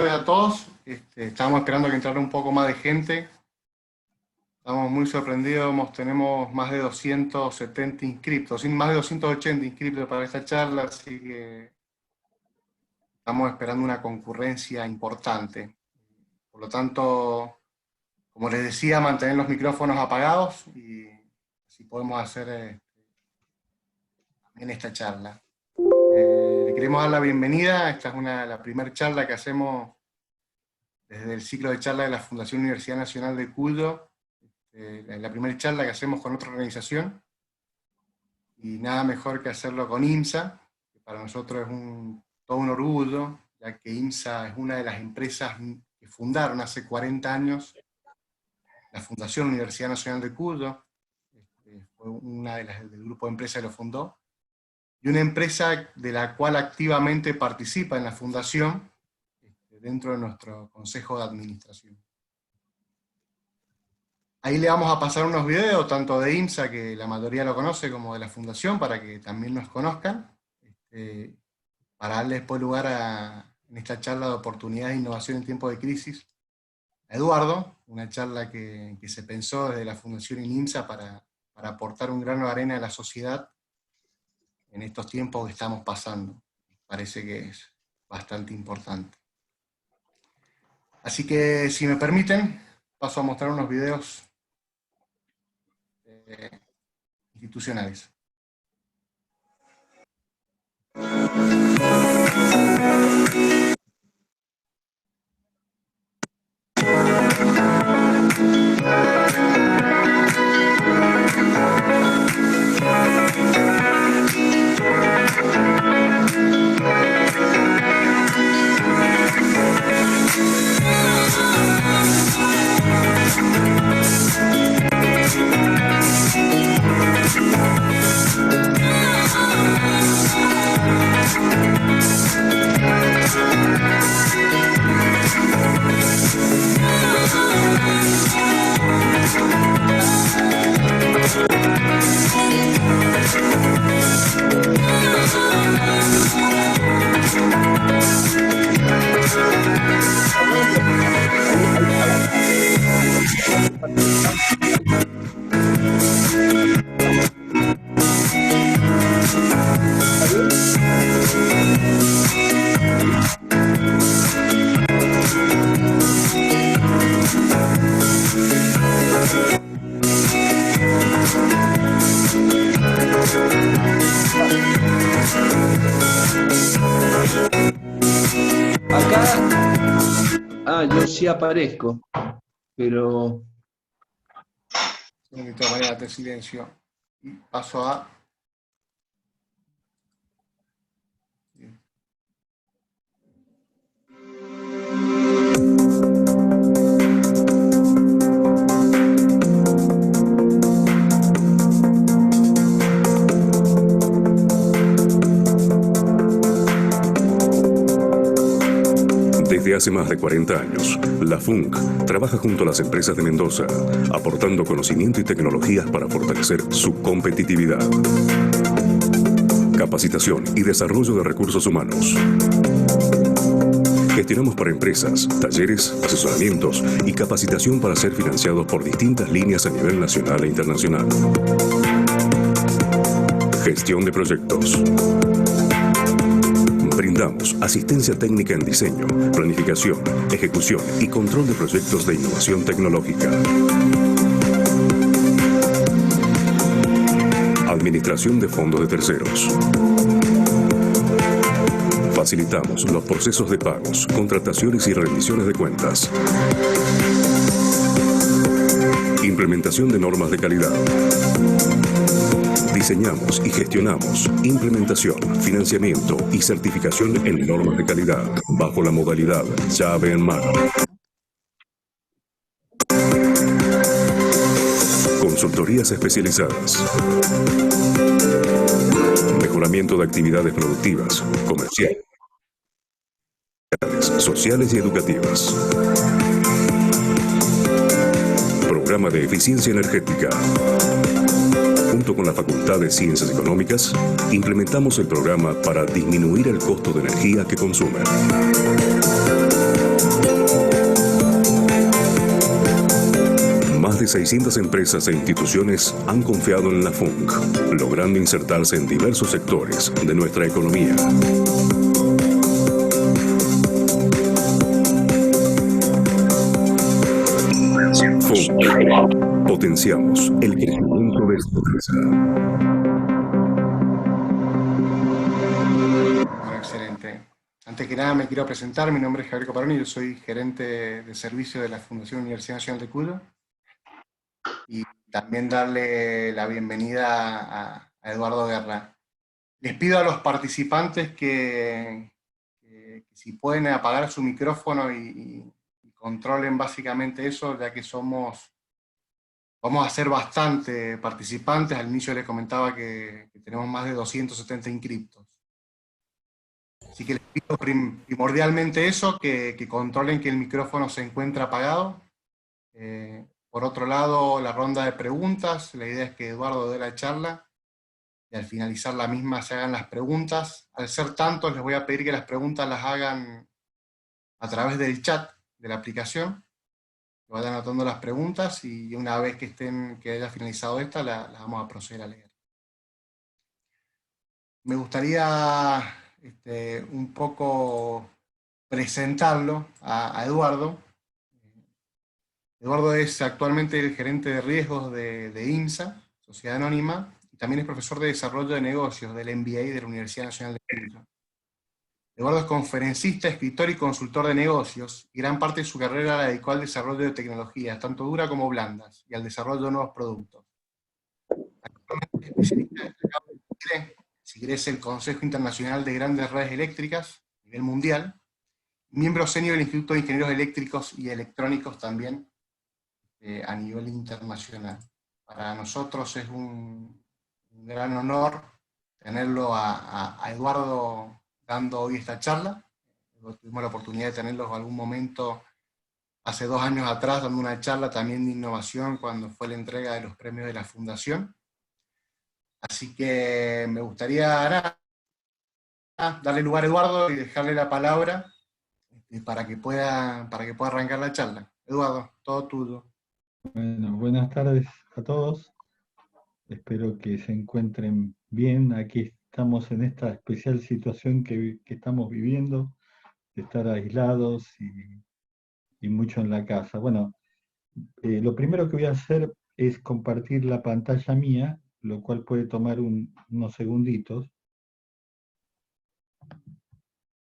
a todos. Estábamos esperando que entrara un poco más de gente. Estamos muy sorprendidos, tenemos más de 270 inscriptos, más de 280 inscriptos para esta charla, así que estamos esperando una concurrencia importante. Por lo tanto, como les decía, mantener los micrófonos apagados y así podemos hacer también esta charla. Le queremos dar la bienvenida. Esta es la primera charla que hacemos desde el ciclo de charla de la Fundación Universidad Nacional de Cuyo. La primera charla que hacemos con otra organización, y nada mejor que hacerlo con IMSA, que para nosotros es todo un orgullo, ya que IMSA es una de las empresas que fundaron hace 40 años la Fundación Universidad Nacional de Cuyo. Fue una de las del grupo de empresas que lo fundó, y una empresa de la cual activamente participa en la fundación dentro de nuestro Consejo de Administración. Ahí le vamos a pasar unos videos, tanto de IMSA, que la mayoría lo conoce, como de la Fundación, para que también nos conozcan, para darle después lugar en esta charla de oportunidades de innovación en tiempos de crisis, a Eduardo, una charla que se pensó desde la Fundación y IMSA para aportar un grano de arena a la sociedad en estos tiempos que estamos pasando. Parece que es bastante importante. Así que, si me permiten, paso a mostrar unos videos institucionales. Yo sí aparezco, pero... De todas maneras, te silencio. Y paso a... Desde hace más de 40 años, la FUNC trabaja junto a las empresas de Mendoza, aportando conocimiento y tecnologías para fortalecer su competitividad. Capacitación y desarrollo de recursos humanos. Gestionamos para empresas, talleres, asesoramientos y capacitación para ser financiados por distintas líneas a nivel nacional e internacional. Gestión de proyectos. Brindamos asistencia técnica en diseño, planificación, ejecución y control de proyectos de innovación tecnológica. Administración de fondos de terceros. Facilitamos los procesos de pagos, contrataciones y rendiciones de cuentas. Implementación de normas de calidad. Diseñamos y gestionamos implementación, financiamiento y certificación en normas de calidad, bajo la modalidad llave en mano. Consultorías especializadas. Mejoramiento de actividades productivas, comerciales, sociales y educativas. Programa de eficiencia energética. Junto con la Facultad de Ciencias Económicas, implementamos el programa para disminuir el costo de energía que consumen. 600 empresas e instituciones han confiado en la FUNC, logrando insertarse en diversos sectores de nuestra economía. FUNC. Potenciamos el crecimiento de esta empresa. Bueno, excelente. Antes que nada me quiero presentar, mi nombre es Javier Coparoni, yo soy gerente de servicio de la Fundación Universidad Nacional de Cuyo. Y también darle la bienvenida a Eduardo Guerra. Les pido a los participantes que si pueden apagar su micrófono y controlen básicamente eso, ya que vamos a ser bastante participantes. Al inicio les comentaba que tenemos más de 270 inscriptos. Así que les pido primordialmente eso, que controlen que el micrófono se encuentra apagado. Por otro lado, la ronda de preguntas, la idea es que Eduardo dé la charla, y al finalizar la misma se hagan las preguntas. Al ser tantos, les voy a pedir que las preguntas las hagan a través del chat de la aplicación, que vayan anotando las preguntas, y una vez que haya finalizado esta, las vamos a proceder a leer. Me gustaría un poco presentarlo a Eduardo. Eduardo es actualmente el gerente de riesgos de INSA, Sociedad Anónima, y también es profesor de desarrollo de negocios del MBA de la Universidad Nacional de Cuyo. Eduardo es conferencista, escritor y consultor de negocios, y gran parte de su carrera la dedicó al desarrollo de tecnologías, tanto duras como blandas, y al desarrollo de nuevos productos. Actualmente es especialista destacado en Chile, sigresa el Consejo Internacional de Grandes Redes Eléctricas a nivel mundial, miembro senior del Instituto de Ingenieros Eléctricos y Electrónicos también, a nivel internacional. Para nosotros es un gran honor tenerlo a Eduardo dando hoy esta charla. Tuvimos la oportunidad de tenerlo en algún momento, hace 2 años atrás, dando una charla también de innovación cuando fue la entrega de los premios de la Fundación. Así que me gustaría darle lugar a Eduardo y dejarle la palabra para que pueda arrancar la charla. Eduardo, todo tuyo. Bueno, buenas tardes a todos. Espero que se encuentren bien. Aquí estamos en esta especial situación que estamos viviendo, de estar aislados y mucho en la casa. Bueno, lo primero que voy a hacer es compartir la pantalla mía, lo cual puede tomar unos segunditos.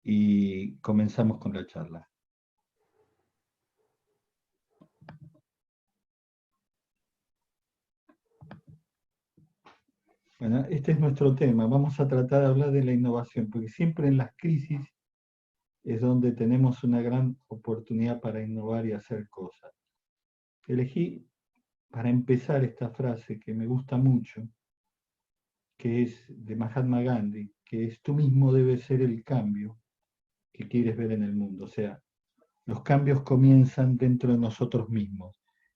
Y comenzamos con la charla. Bueno, este es nuestro tema. Vamos a tratar de hablar de la innovación, porque siempre en las crisis es donde tenemos una gran oportunidad para innovar y hacer cosas. Elegí para empezar esta frase que me gusta mucho, que es de Mahatma Gandhi, que es: tú mismo debes ser el cambio que quieres ver en el mundo. O sea, los cambios comienzan dentro de nosotros mismos.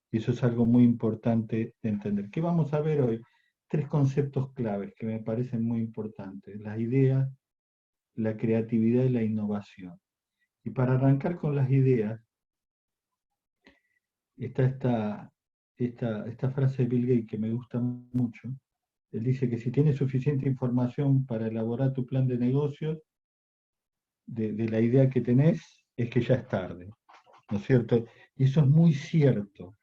Y eso es algo muy importante de entender. ¿Qué vamos a ver hoy? 3 conceptos claves que me parecen muy importantes: las ideas, la creatividad y la innovación. Y para arrancar con las ideas, está esta frase de Bill Gates que me gusta mucho. Él dice que si tienes suficiente información para elaborar tu plan de negocios, de la idea que tenés, es que ya es tarde, ¿no es cierto? Y eso es muy cierto.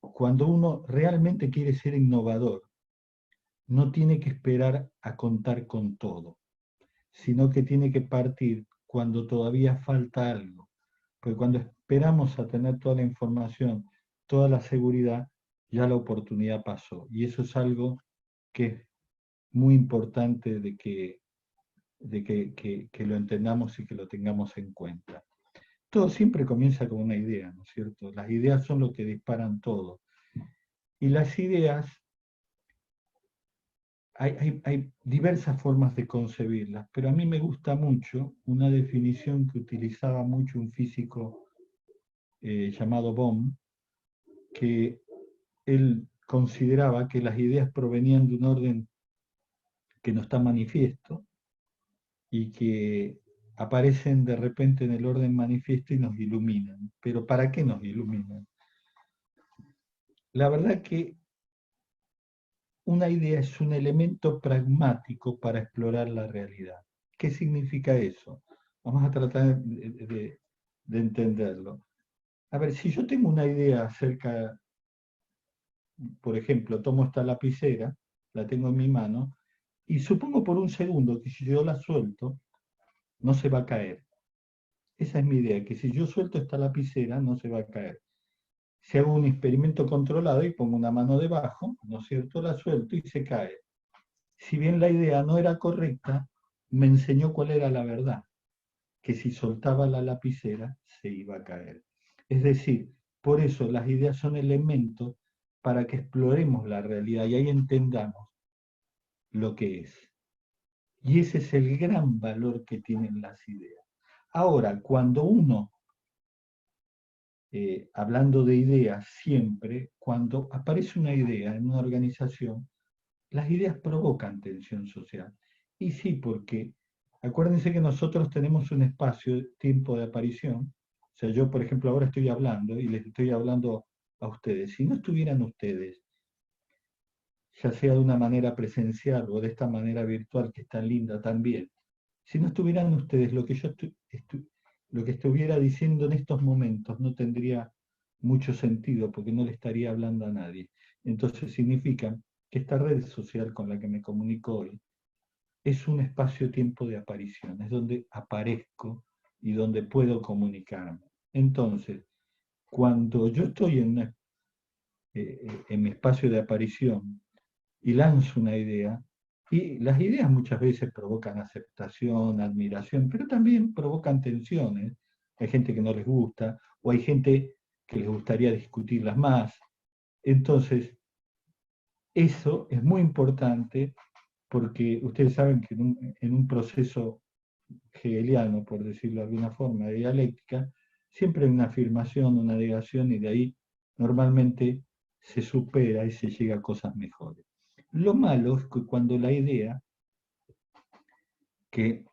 Cuando uno realmente quiere ser innovador, no tiene que esperar a contar con todo, sino que tiene que partir cuando todavía falta algo. Porque cuando esperamos a tener toda la información, toda la seguridad, ya la oportunidad pasó. Y eso es algo que es muy importante de que lo entendamos y que lo tengamos en cuenta. Todo siempre comienza con una idea, ¿no es cierto? Las ideas son lo que disparan todo. Y las ideas, hay diversas formas de concebirlas, pero a mí me gusta mucho una definición que utilizaba mucho un físico llamado Bohm, que él consideraba que las ideas provenían de un orden que no está manifiesto y que aparecen de repente en el orden manifiesto y nos iluminan. Pero ¿para qué nos iluminan? la verdad que una idea es un elemento pragmático para explorar la realidad. ¿Qué significa eso? Vamos a tratar de entenderlo. A ver, si yo tengo una idea acerca, por ejemplo, tomo esta lapicera, la tengo en mi mano, y supongo por un segundo que si yo la suelto, no se va a caer. Esa es mi idea, que si yo suelto esta lapicera, no se va a caer. Si hago un experimento controlado y pongo una mano debajo, ¿no es cierto?, la suelto y se cae. Si bien la idea no era correcta, me enseñó cuál era la verdad, que si soltaba la lapicera se iba a caer. Es decir, por eso las ideas son elementos para que exploremos la realidad y ahí entendamos lo que es. Y ese es el gran valor que tienen las ideas. Ahora, cuando uno, hablando de ideas siempre, cuando aparece una idea en una organización, las ideas provocan tensión social. Y sí, porque acuérdense que nosotros tenemos un espacio, tiempo de aparición. O sea, yo, por ejemplo, ahora estoy hablando y les estoy hablando a ustedes. Si no estuvieran ustedes, ya sea de una manera presencial o de esta manera virtual que es tan linda también, si no estuvieran ustedes, lo que yo lo que estuviera diciendo en estos momentos no tendría mucho sentido porque no le estaría hablando a nadie. Entonces significa que esta red social con la que me comunico hoy es un espacio-tiempo de aparición, es donde aparezco y donde puedo comunicarme. Entonces, cuando yo estoy en mi espacio de aparición y lanzo una idea, y las ideas muchas veces provocan aceptación, admiración, pero también provocan tensiones. Hay gente que no les gusta, o hay gente que les gustaría discutirlas más. Entonces, eso es muy importante porque ustedes saben que en un proceso hegeliano, por decirlo de alguna forma, de dialéctica, siempre hay una afirmación, una negación, y de ahí normalmente se supera y se llega a cosas mejores. Lo malo es que cuando la idea, que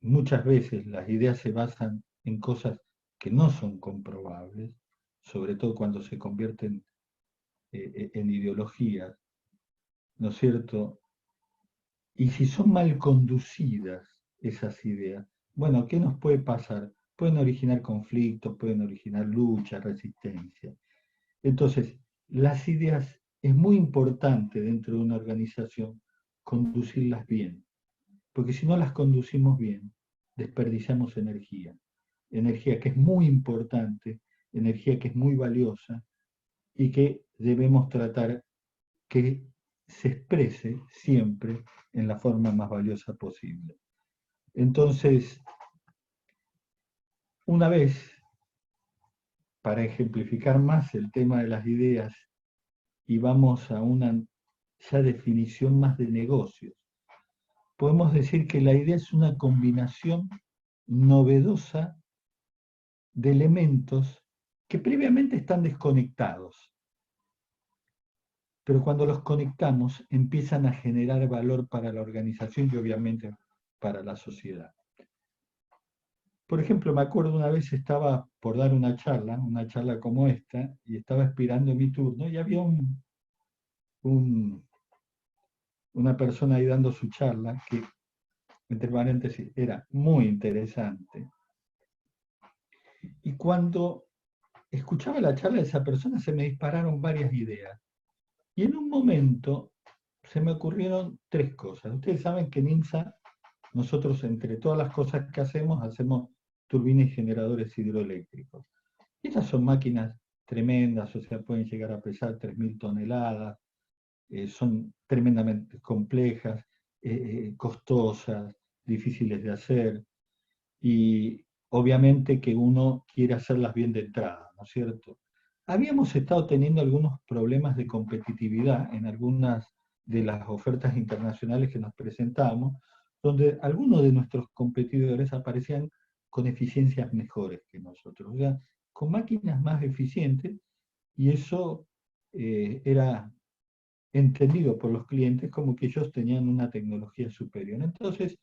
muchas veces las ideas se basan en cosas que no son comprobables, sobre todo cuando se convierten en ideologías, ¿no es cierto? Y si son mal conducidas esas ideas, bueno, ¿qué nos puede pasar? Pueden originar conflictos, pueden originar lucha, resistencia. Entonces, las ideas es muy importante dentro de una organización conducirlas bien, porque si no las conducimos bien, desperdiciamos energía. Energía que es muy importante, energía que es muy valiosa y que debemos tratar que se exprese siempre en la forma más valiosa posible. Entonces, una vez, para ejemplificar más el tema de las ideas, y vamos a una ya definición más de negocios, podemos decir que la idea es una combinación novedosa de elementos que previamente están desconectados, pero cuando los conectamos empiezan a generar valor para la organización y obviamente para la sociedad. Por ejemplo, me acuerdo una vez estaba por dar una charla como esta, y estaba esperando mi turno y había una persona ahí dando su charla que, entre paréntesis, era muy interesante. Y cuando escuchaba la charla de esa persona se me dispararon varias ideas. Y en un momento se me ocurrieron tres cosas. Ustedes saben que en INSA, nosotros entre todas las cosas que hacemos turbinas y generadores hidroeléctricos. Estas son máquinas tremendas, o sea, pueden llegar a pesar 3.000 toneladas, son tremendamente complejas, costosas, difíciles de hacer, y obviamente que uno quiere hacerlas bien de entrada, ¿no es cierto? Habíamos estado teniendo algunos problemas de competitividad en algunas de las ofertas internacionales que nos presentamos, donde algunos de nuestros competidores aparecían con eficiencias mejores que nosotros, o sea, con máquinas más eficientes, y eso era entendido por los clientes como que ellos tenían una tecnología superior. Entonces,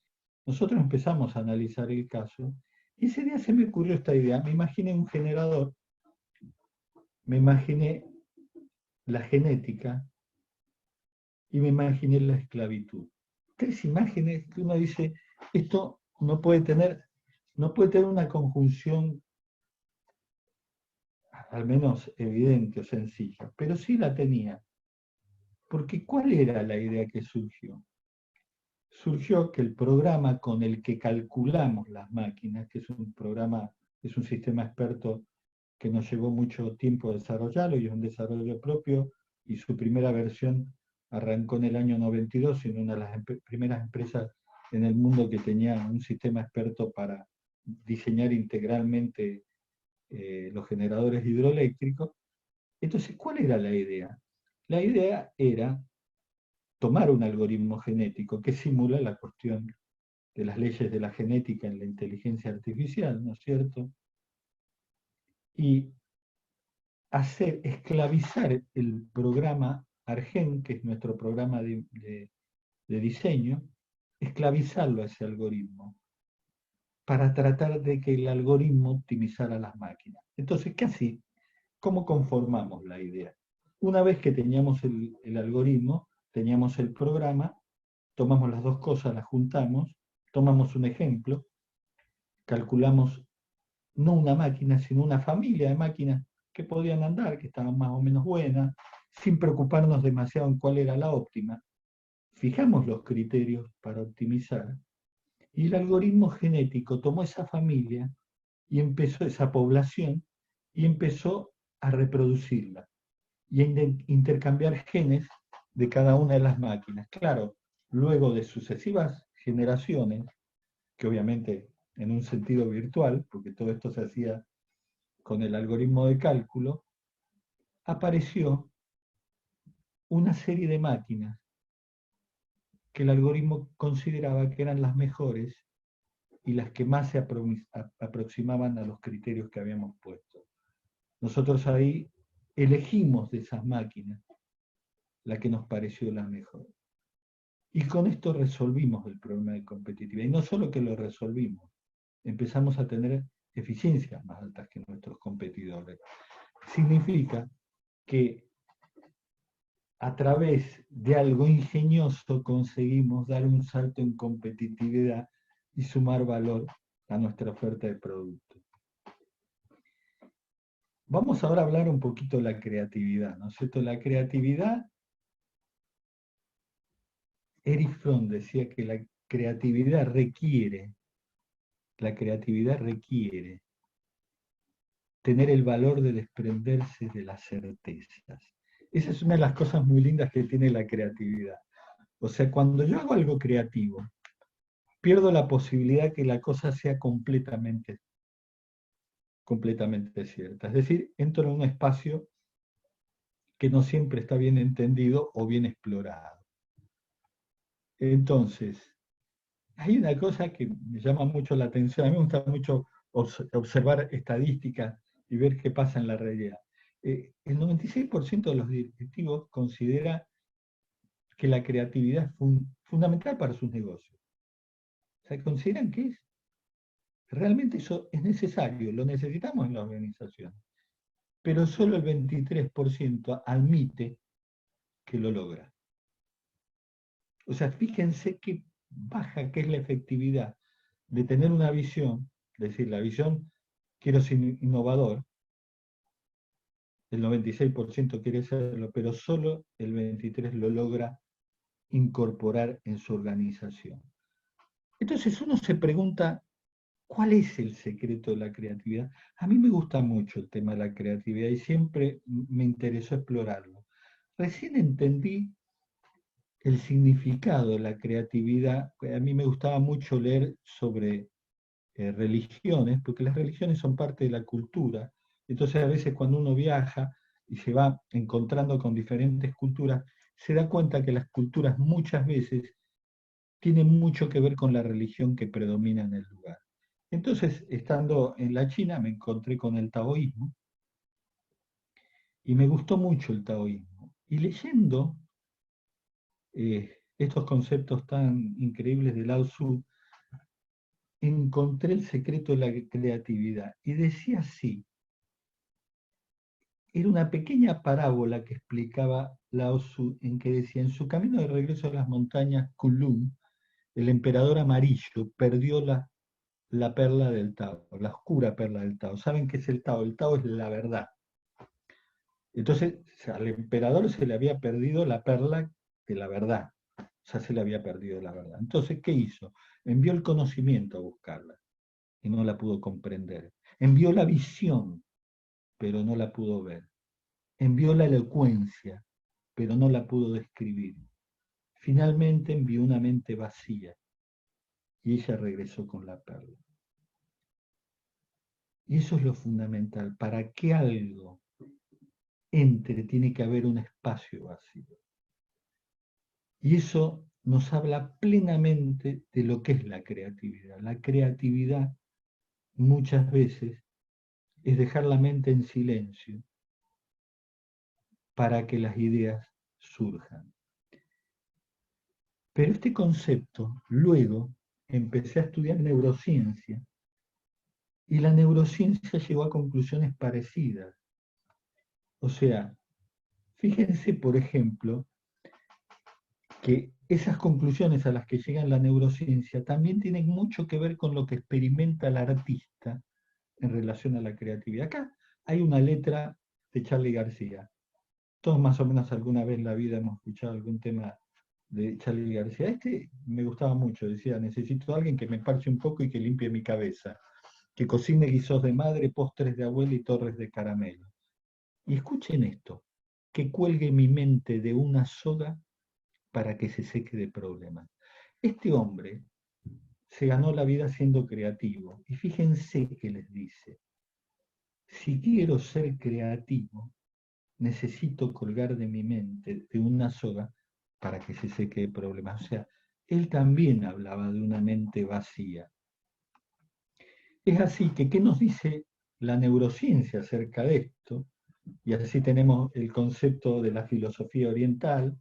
nosotros empezamos a analizar el caso, y ese día se me ocurrió esta idea. Me imaginé un generador, me imaginé la genética y me imaginé la esclavitud. 3 imágenes que uno dice, esto no puede tener una conjunción al menos evidente o sencilla, pero sí la tenía. Porque ¿cuál era la idea que surgió? Surgió que el programa con el que calculamos las máquinas, que es un programa, es un sistema experto que nos llevó mucho tiempo desarrollarlo y es un desarrollo propio, y su primera versión arrancó en el año 92 en una de las primeras empresas en el mundo que tenía un sistema experto para diseñar integralmente los generadores hidroeléctricos. Entonces, ¿cuál era la idea? La idea era tomar un algoritmo genético que simula la cuestión de las leyes de la genética en la inteligencia artificial, ¿no es cierto? Y esclavizar el programa Argen, que es nuestro programa de diseño, esclavizarlo a ese algoritmo para tratar de que el algoritmo optimizara las máquinas. Entonces, ¿qué así? ¿Cómo conformamos la idea? Una vez que teníamos el algoritmo, teníamos el programa, tomamos las dos cosas, las juntamos, tomamos un ejemplo, calculamos no una máquina, sino una familia de máquinas que podían andar, que estaban más o menos buenas, sin preocuparnos demasiado en cuál era la óptima. Fijamos los criterios para optimizar y el algoritmo genético tomó esa familia y empezó esa población y empezó a reproducirla y a intercambiar genes de cada una de las máquinas. Claro, luego de sucesivas generaciones, que obviamente en un sentido virtual, porque todo esto se hacía con el algoritmo de cálculo, apareció una serie de máquinas que el algoritmo consideraba que eran las mejores y las que más se aproximaban a los criterios que habíamos puesto. Nosotros ahí elegimos de esas máquinas la que nos pareció la mejor. Y con esto resolvimos el problema de competitividad. Y no solo que lo resolvimos, empezamos a tener eficiencias más altas que nuestros competidores. Significa que a través de algo ingenioso conseguimos dar un salto en competitividad y sumar valor a nuestra oferta de producto. Vamos ahora a hablar un poquito de la creatividad, ¿no es cierto? La creatividad, Erich Fromm decía que la creatividad requiere tener el valor de desprenderse de las certezas. Esa es una de las cosas muy lindas que tiene la creatividad. O sea, cuando yo hago algo creativo, pierdo la posibilidad que la cosa sea completamente cierta. Es decir, entro en un espacio que no siempre está bien entendido o bien explorado. Entonces, hay una cosa que me llama mucho la atención, a mí me gusta mucho observar estadísticas y ver qué pasa en la realidad. El 96% de los directivos considera que la creatividad es fundamental para sus negocios. O sea, consideran que realmente eso es necesario, lo necesitamos en la organización. Pero solo el 23% admite que lo logra. O sea, fíjense qué baja que es la efectividad de tener una visión, es decir, la visión, quiero ser innovador, el 96% quiere serlo, pero solo el 23% lo logra incorporar en su organización. Entonces uno se pregunta, ¿cuál es el secreto de la creatividad? A mí me gusta mucho el tema de la creatividad y siempre me interesó explorarlo. Recién entendí el significado de la creatividad. A mí me gustaba mucho leer sobre religiones, porque las religiones son parte de la cultura. Entonces a veces cuando uno viaja y se va encontrando con diferentes culturas, se da cuenta que las culturas muchas veces tienen mucho que ver con la religión que predomina en el lugar. Entonces, estando en la China, me encontré con el taoísmo y me gustó mucho el taoísmo. Y leyendo estos conceptos tan increíbles de Lao Tzu, encontré el secreto de la creatividad. Y decía así, era una pequeña parábola que explicaba Lao Tzu, en que decía, en su camino de regreso a las montañas Kunlun, el emperador amarillo perdió la perla del Tao, la oscura perla del Tao. ¿Saben qué es el Tao? El Tao es la verdad. Entonces, al emperador se le había perdido la perla de la verdad. O sea, se le había perdido la verdad. Entonces, ¿qué hizo? Envió el conocimiento a buscarla y no la pudo comprender. Envió la visión, pero no la pudo ver. Envió la elocuencia, pero no la pudo describir. Finalmente envió una mente vacía y ella regresó con la perla. Y eso es lo fundamental. Para que algo entre, tiene que haber un espacio vacío. Y eso nos habla plenamente de lo que es la creatividad. La creatividad muchas veces es dejar la mente en silencio para que las ideas surjan. Pero este concepto, luego empecé a estudiar neurociencia y la neurociencia llegó a conclusiones parecidas. O sea, fíjense, por ejemplo, que esas conclusiones a las que llega la neurociencia también tienen mucho que ver con lo que experimenta el artista en relación a la creatividad. Acá hay una letra de Charly García. Todos más o menos alguna vez en la vida hemos escuchado algún tema de Charly García. Este me gustaba mucho, decía, necesito a alguien que me parche un poco y que limpie mi cabeza, que cocine guisos de madre, postres de abuela y torres de caramelo. Y escuchen esto, que cuelgue mi mente de una soga para que se seque de problemas. Este hombre se ganó la vida siendo creativo. Y fíjense que les dice, si quiero ser creativo, necesito colgar de mi mente de una soga para que se seque de problemas. O sea, él también hablaba de una mente vacía. Es así que, ¿qué nos dice la neurociencia acerca de esto? Y así tenemos el concepto de la filosofía oriental,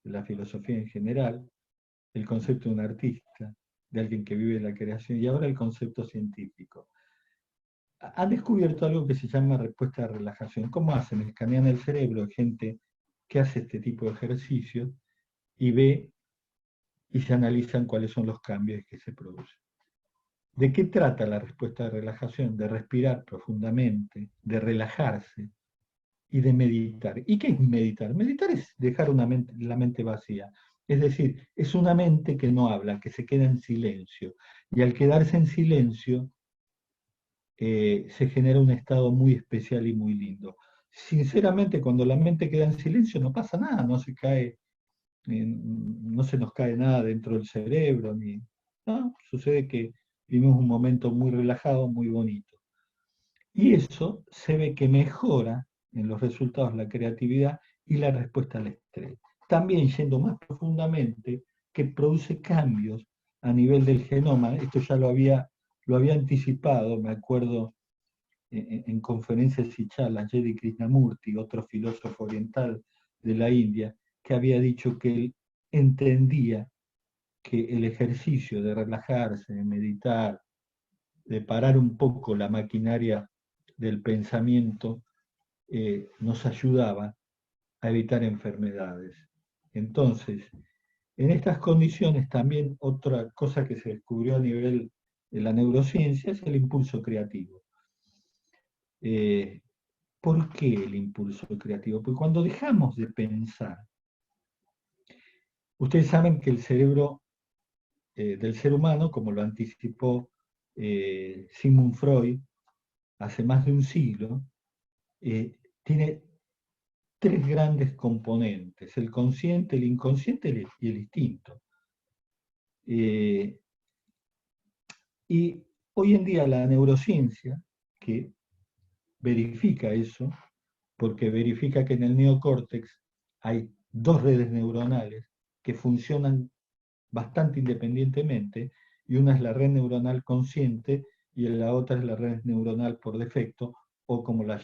de la filosofía en general, el concepto de un artista, de alguien que vive la creación, y ahora el concepto científico. Han descubierto algo que se llama respuesta de relajación. ¿Cómo hacen? Escanean el cerebro de gente que hace este tipo de ejercicios y ve y se analizan cuáles son los cambios que se producen. ¿De qué trata la respuesta de relajación? De respirar profundamente, de relajarse y de meditar. ¿Y qué es meditar? Meditar es dejar la mente vacía. Es decir, es una mente que no habla, que se queda en silencio. Y al quedarse en silencio, se genera un estado muy especial y muy lindo. Sinceramente, cuando la mente queda en silencio no pasa nada, no se cae, no se nos cae nada dentro del cerebro, no, sucede que vivimos un momento muy relajado, muy bonito. Y eso se ve que mejora en los resultados la creatividad y la respuesta al estrés. También yendo más profundamente, que produce cambios a nivel del genoma. Esto ya lo había anticipado, me acuerdo, en conferencias y charlas, Jedi Krishnamurti, otro filósofo oriental de la India, que había dicho que él entendía que el ejercicio de relajarse, de meditar, de parar un poco la maquinaria del pensamiento, nos ayudaba a evitar enfermedades. Entonces, en estas condiciones también otra cosa que se descubrió a nivel de la neurociencia es el impulso creativo. ¿Por qué el impulso creativo? Porque cuando dejamos de pensar, ustedes saben que el cerebro del ser humano, como lo anticipó Sigmund Freud hace más de un siglo, tiene tres grandes componentes: el consciente, el inconsciente y el instinto. Y hoy en día la neurociencia, que verifica eso, porque verifica que en el neocórtex hay dos redes neuronales que funcionan bastante independientemente, y una es la red neuronal consciente y la otra es la red neuronal por defecto, o como la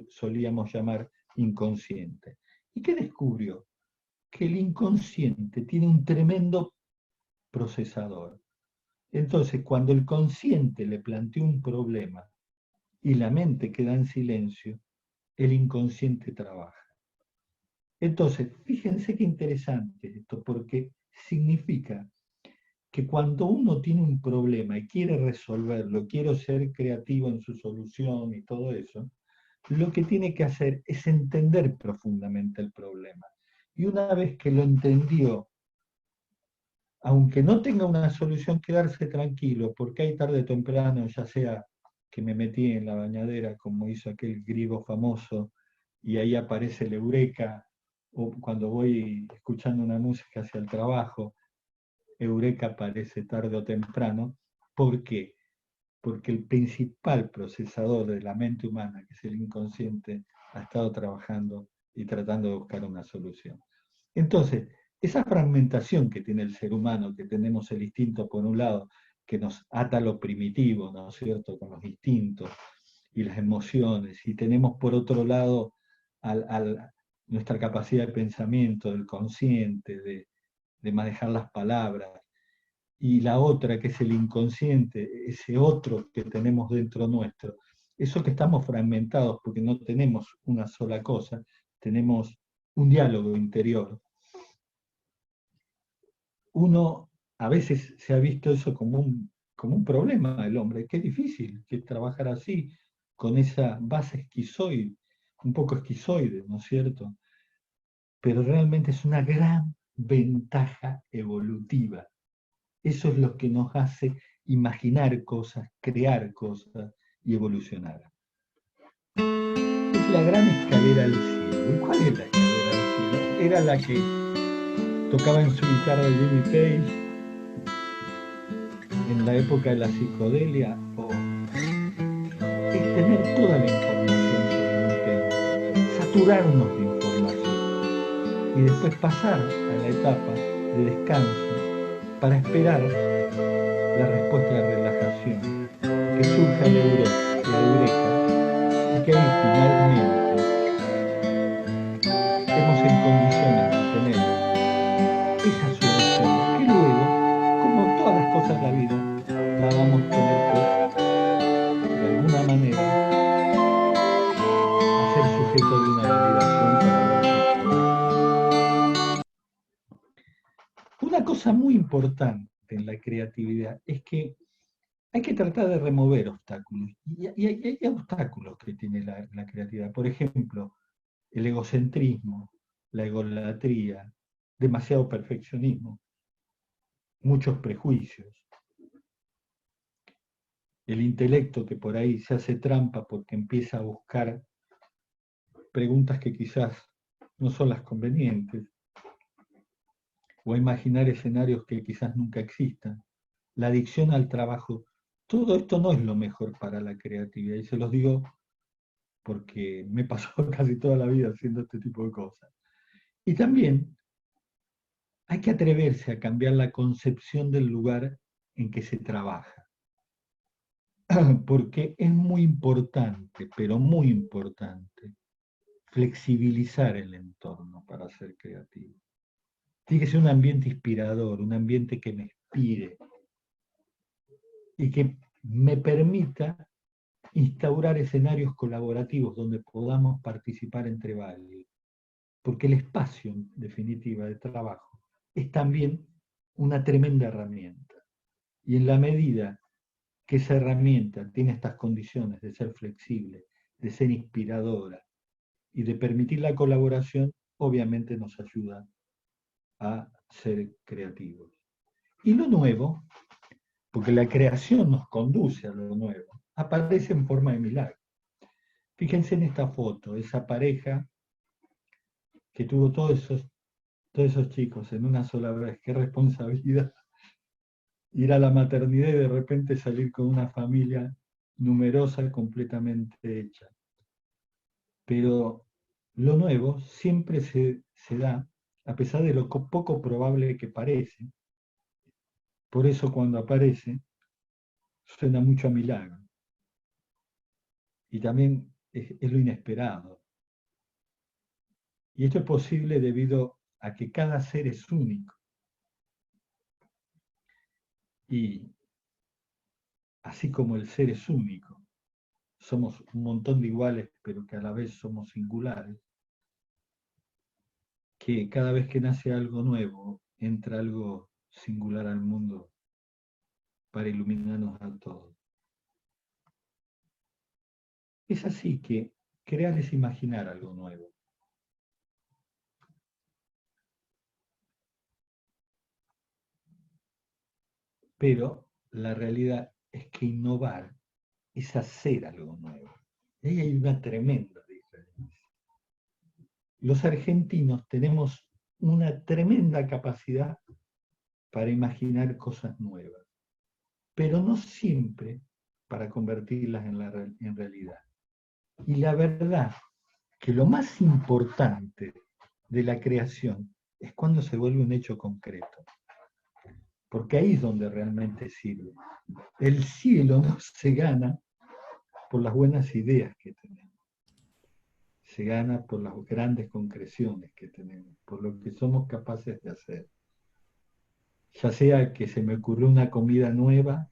solíamos llamar, inconsciente. ¿Y qué descubrió? Que el inconsciente tiene un tremendo procesador. Entonces, cuando el consciente le plantea un problema y la mente queda en silencio, el inconsciente trabaja. Entonces, fíjense qué interesante esto, porque significa que cuando uno tiene un problema y quiere resolverlo, quiere ser creativo en su solución y todo eso, lo que tiene que hacer es entender profundamente el problema. Y una vez que lo entendió, aunque no tenga una solución, quedarse tranquilo, porque hay tarde o temprano, ya sea que me metí en la bañadera, como hizo aquel griego famoso, y ahí aparece el eureka, o cuando voy escuchando una música hacia el trabajo, eureka aparece tarde o temprano. ¿Por qué? Porque el principal procesador de la mente humana, que es el inconsciente, ha estado trabajando y tratando de buscar una solución. Entonces, esa fragmentación que tiene el ser humano, que tenemos el instinto por un lado, que nos ata a lo primitivo, ¿no es cierto?, con los instintos y las emociones, y tenemos por otro lado nuestra capacidad de pensamiento, del consciente, de manejar las palabras, y la otra que es el inconsciente, ese otro que tenemos dentro nuestro, eso que estamos fragmentados porque no tenemos una sola cosa, tenemos un diálogo interior. Uno a veces se ha visto eso como un problema del hombre, que es difícil que trabajar así, con esa base esquizoide, un poco esquizoide, ¿no es cierto? Pero realmente es una gran ventaja evolutiva. Eso es lo que nos hace imaginar cosas, crear cosas y evolucionar. Es la gran escalera al cielo. ¿Y cuál es la escalera al cielo? Era la que tocaba en su guitarra Jimmy Page en la época de la psicodelia, o es tener toda la información sobre un tema, saturarnos de información y después pasar a la etapa de descanso para esperar la respuesta de relajación, que surja la eureka, y que ahí finalmente estemos en condiciones de tener esa solución, que luego, como todas las cosas de la vida, la vamos a tener que, de alguna manera, hacer sujeto de una validación para ver si funciona. Una cosa muy importante en la creatividad es que hay que tratar de remover obstáculos. Y hay obstáculos que tiene la creatividad. Por ejemplo, el egocentrismo, la egolatría, demasiado perfeccionismo, muchos prejuicios, el intelecto que por ahí se hace trampa porque empieza a buscar preguntas que quizás no son las convenientes, o a imaginar escenarios que quizás nunca existan, la adicción al trabajo. Todo esto no es lo mejor para la creatividad, y se los digo porque me pasó casi toda la vida haciendo este tipo de cosas. Y también hay que atreverse a cambiar la concepción del lugar en que se trabaja, porque es muy importante, pero muy importante, flexibilizar el entorno para ser creativo. Tiene que ser un ambiente inspirador, un ambiente que me inspire y que me permita instaurar escenarios colaborativos donde podamos participar entre varios. Porque el espacio, en definitiva, de trabajo es también una tremenda herramienta. Y en la medida que esa herramienta tiene estas condiciones de ser flexible, de ser inspiradora y de permitir la colaboración, obviamente nos ayuda a ser creativos. Y lo nuevo, porque la creación nos conduce a lo nuevo, aparece en forma de milagro. Fíjense en esta foto, esa pareja que tuvo todos esos chicos en una sola vez. Qué responsabilidad ir a la maternidad y de repente salir con una familia numerosa completamente hecha. Pero lo nuevo siempre se da, a pesar de lo poco probable que parece. Por eso cuando aparece, suena mucho a milagro. Y también es lo inesperado. Y esto es posible debido a que cada ser es único. Y así como el ser es único, somos un montón de iguales, pero que a la vez somos singulares, que cada vez que nace algo nuevo, entra algo singular al mundo para iluminarnos a todos. Es así que crear es imaginar algo nuevo. Pero la realidad es que innovar es hacer algo nuevo. Y ahí hay una tremenda diferencia. Los argentinos tenemos una tremenda capacidad para imaginar cosas nuevas, pero no siempre para convertirlas en realidad. Y la verdad que lo más importante de la creación es cuando se vuelve un hecho concreto, porque ahí es donde realmente sirve. El cielo no se gana por las buenas ideas que tenemos, se gana por las grandes concreciones que tenemos, por lo que somos capaces de hacer. Ya sea que se me ocurrió una comida nueva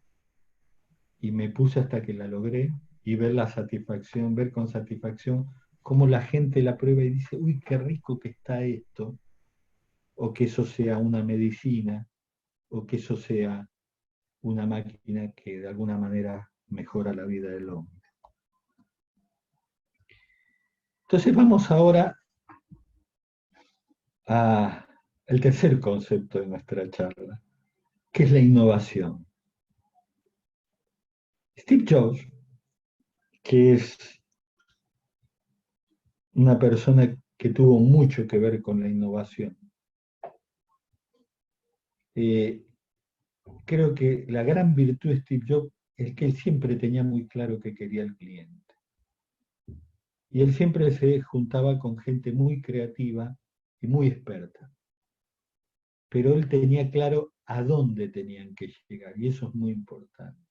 y me puse hasta que la logré, y ver la satisfacción, ver con satisfacción cómo la gente la prueba y dice, uy, qué rico que está esto, o que eso sea una medicina, o que eso sea una máquina que de alguna manera mejora la vida del hombre. Entonces vamos ahora al tercer concepto de nuestra charla, que es la innovación. Steve Jobs, que es una persona que tuvo mucho que ver con la innovación, creo que la gran virtud de Steve Jobs es que él siempre tenía muy claro qué quería el cliente. Y él siempre se juntaba con gente muy creativa y muy experta. Pero él tenía claro a dónde tenían que llegar, y eso es muy importante.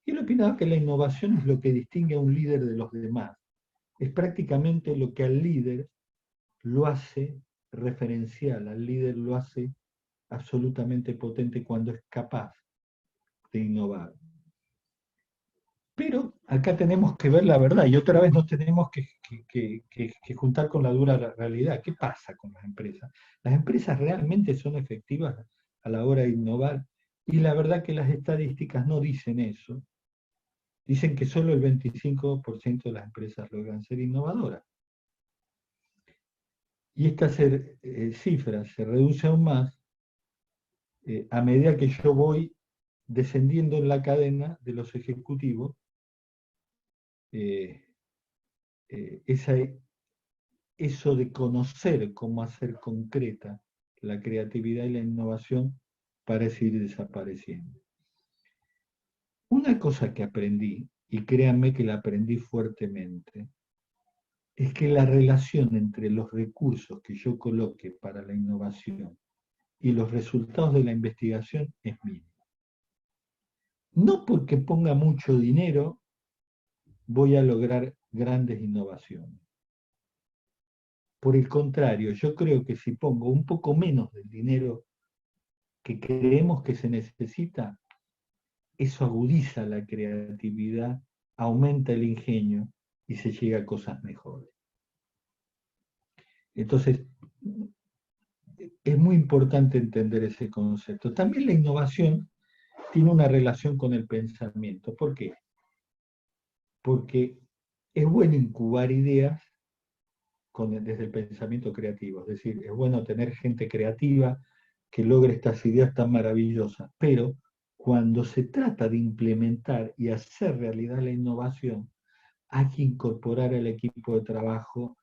Y él opinaba que la innovación es lo que distingue a un líder de los demás. Es prácticamente lo que al líder lo hace referencial, al líder lo hace absolutamente potente cuando es capaz de innovar. Pero acá tenemos que ver la verdad y otra vez nos tenemos que juntar con la dura realidad. ¿Qué pasa con las empresas? Las empresas realmente son efectivas a la hora de innovar y la verdad que las estadísticas no dicen eso. Dicen que solo el 25% de las empresas logran ser innovadoras. Y esta cifra se reduce aún más a medida que yo voy descendiendo en la cadena de los ejecutivos. Eso de conocer cómo hacer concreta la creatividad y la innovación parece ir desapareciendo. Una cosa que aprendí, y créanme que la aprendí fuertemente, es que la relación entre los recursos que yo coloque para la innovación y los resultados de la investigación es mínima. No porque ponga mucho dinero voy a lograr grandes innovaciones. Por el contrario, yo creo que si pongo un poco menos del dinero que creemos que se necesita, eso agudiza la creatividad, aumenta el ingenio y se llega a cosas mejores. Entonces, es muy importante entender ese concepto. También la innovación tiene una relación con el pensamiento. ¿Por qué? Porque es bueno incubar ideas desde el pensamiento creativo. Es decir, es bueno tener gente creativa que logre estas ideas tan maravillosas, pero cuando se trata de implementar y hacer realidad la innovación, hay que incorporar al equipo de trabajo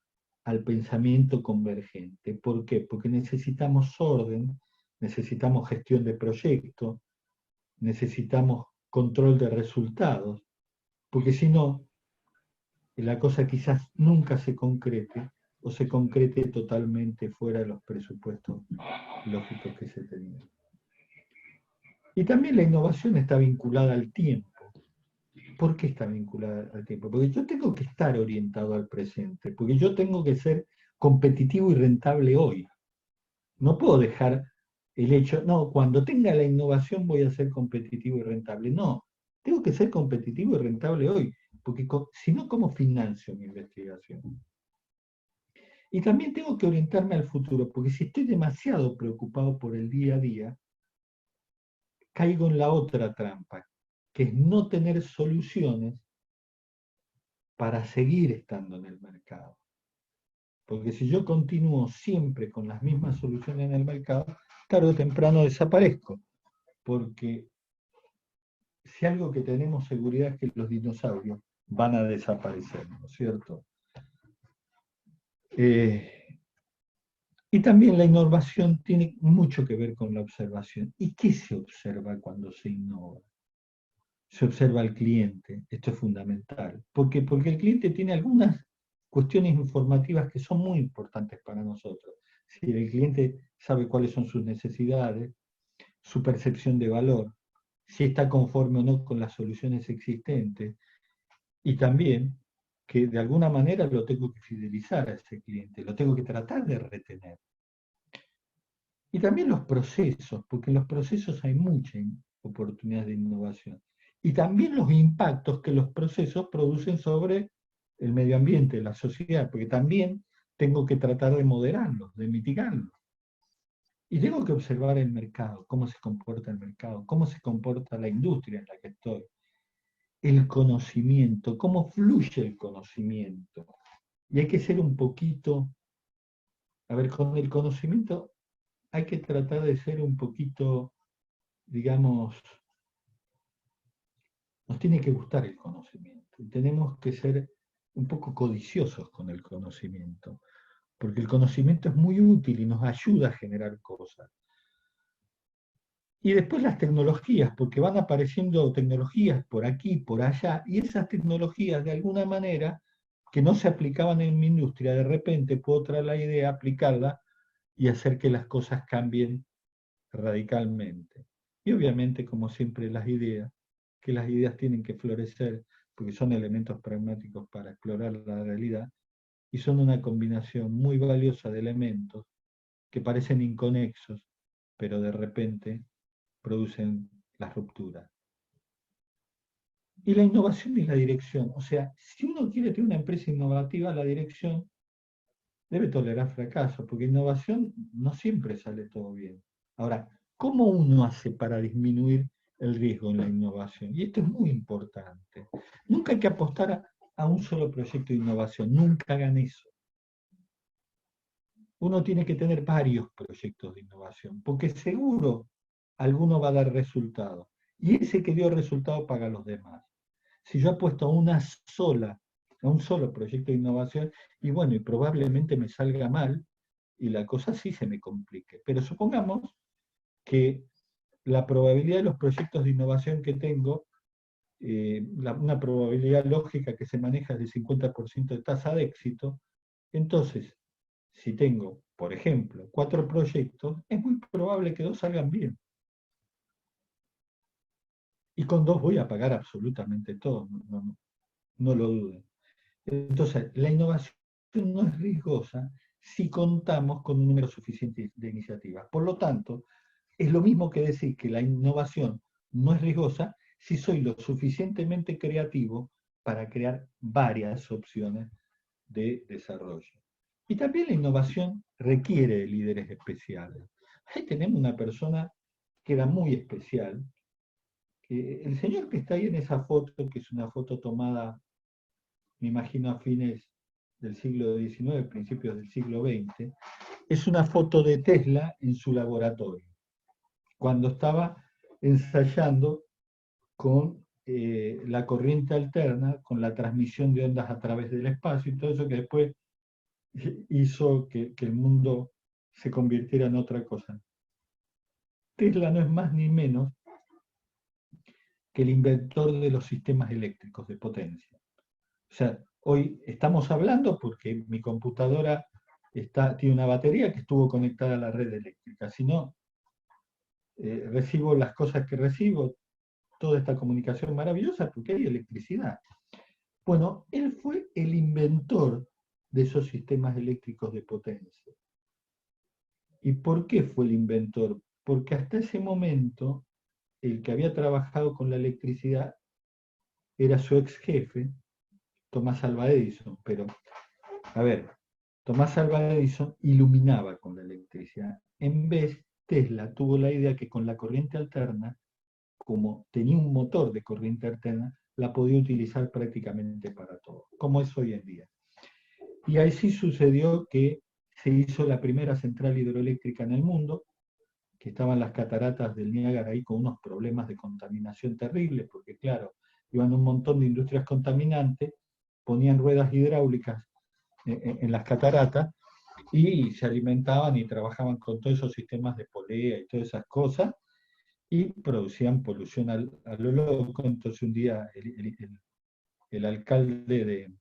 al pensamiento convergente. ¿Por qué? Porque necesitamos orden, necesitamos gestión de proyectos, necesitamos control de resultados, porque si no, la cosa quizás nunca se concrete o se concrete totalmente fuera de los presupuestos lógicos que se tenían. Y también la innovación está vinculada al tiempo. ¿Por qué está vinculada al tiempo? Porque yo tengo que estar orientado al presente, porque yo tengo que ser competitivo y rentable hoy. No puedo dejar el hecho, no, cuando tenga la innovación voy a ser competitivo y rentable. No, tengo que ser competitivo y rentable hoy. porque si no, ¿cómo financio mi investigación? Y también tengo que orientarme al futuro, porque si estoy demasiado preocupado por el día a día, caigo en la otra trampa, que es no tener soluciones para seguir estando en el mercado. Porque si yo continúo siempre con las mismas soluciones en el mercado, tarde o temprano desaparezco. Porque si algo que tenemos seguridad es que los dinosaurios van a desaparecer, ¿no es cierto? Y también la innovación tiene mucho que ver con la observación. ¿Y qué se observa cuando se innova? Se observa al cliente, esto es fundamental. ¿Por qué? Porque el cliente tiene algunas cuestiones informativas que son muy importantes para nosotros. Si el cliente sabe cuáles son sus necesidades, su percepción de valor, si está conforme o no con las soluciones existentes, y también que de alguna manera lo tengo que fidelizar a ese cliente, lo tengo que tratar de retener. Y también los procesos, porque en los procesos hay mucha oportunidad de innovación. Y también los impactos que los procesos producen sobre el medio ambiente, la sociedad, porque también tengo que tratar de moderarlos, de mitigarlos. Y tengo que observar el mercado, cómo se comporta el mercado, cómo se comporta la industria en la que estoy, el conocimiento, cómo fluye el conocimiento. Y hay que ser un poquito, a ver, con el conocimiento hay que tratar de ser un poquito, digamos, nos tiene que gustar el conocimiento. Y tenemos que ser un poco codiciosos con el conocimiento, porque el conocimiento es muy útil y nos ayuda a generar cosas. Y después las tecnologías, porque van apareciendo tecnologías por aquí, por allá, y esas tecnologías de alguna manera que no se aplicaban en mi industria, de repente puedo traer la idea, aplicarla y hacer que las cosas cambien radicalmente. Y obviamente, como siempre, que las ideas tienen que florecer, porque son elementos pragmáticos para explorar la realidad, y son una combinación muy valiosa de elementos que parecen inconexos, pero de repente producen las rupturas. Y la innovación y la dirección. O sea, si uno quiere tener una empresa innovativa, la dirección debe tolerar fracaso, porque innovación no siempre sale todo bien. Ahora, ¿cómo uno hace para disminuir el riesgo en la innovación? Y esto es muy importante. Nunca hay que apostar a un solo proyecto de innovación, nunca hagan eso. Uno tiene que tener varios proyectos de innovación, porque seguro alguno va a dar resultado. Y ese que dio resultado paga a los demás. Si yo apuesto a un solo proyecto de innovación, y bueno, y probablemente me salga mal, y la cosa sí se me complique. Pero supongamos que la probabilidad de los proyectos de innovación que tengo, una probabilidad lógica que se maneja de 50% de tasa de éxito, entonces, si tengo, por ejemplo, 4 proyectos, es muy probable que 2 salgan bien. Y con 2 voy a pagar absolutamente todo, no lo duden. Entonces, la innovación no es riesgosa si contamos con un número suficiente de iniciativas. Por lo tanto, es lo mismo que decir que la innovación no es riesgosa si soy lo suficientemente creativo para crear varias opciones de desarrollo. Y también la innovación requiere de líderes especiales. Ahí tenemos una persona que era muy especial. El señor que está ahí en esa foto, que es una foto tomada, me imagino, a fines del siglo XIX, principios del siglo XX, es una foto de Tesla en su laboratorio, cuando estaba ensayando con la corriente alterna, con la transmisión de ondas a través del espacio y todo eso que después hizo que el mundo se convirtiera en otra cosa. Tesla no es más ni menos que el inventor de los sistemas eléctricos de potencia. O sea, hoy estamos hablando porque mi computadora tiene una batería que estuvo conectada a la red eléctrica. Si no, recibo las cosas que recibo, toda esta comunicación maravillosa, porque hay electricidad. Bueno, él fue el inventor de esos sistemas eléctricos de potencia. ¿Y por qué fue el inventor? Porque hasta ese momento, el que había trabajado con la electricidad era su ex jefe, Tomás Alva Edison, pero, a ver, Tomás Alva Edison iluminaba con la electricidad. En vez, Tesla tuvo la idea que con la corriente alterna, como tenía un motor de corriente alterna, la podía utilizar prácticamente para todo, como es hoy en día. Y así sucedió que se hizo la primera central hidroeléctrica en el mundo, que estaban las cataratas del Niágara ahí con unos problemas de contaminación terribles, porque claro, iban un montón de industrias contaminantes, ponían ruedas hidráulicas en las cataratas y se alimentaban y trabajaban con todos esos sistemas de polea y todas esas cosas, y producían polución a lo loco. Entonces un día el alcalde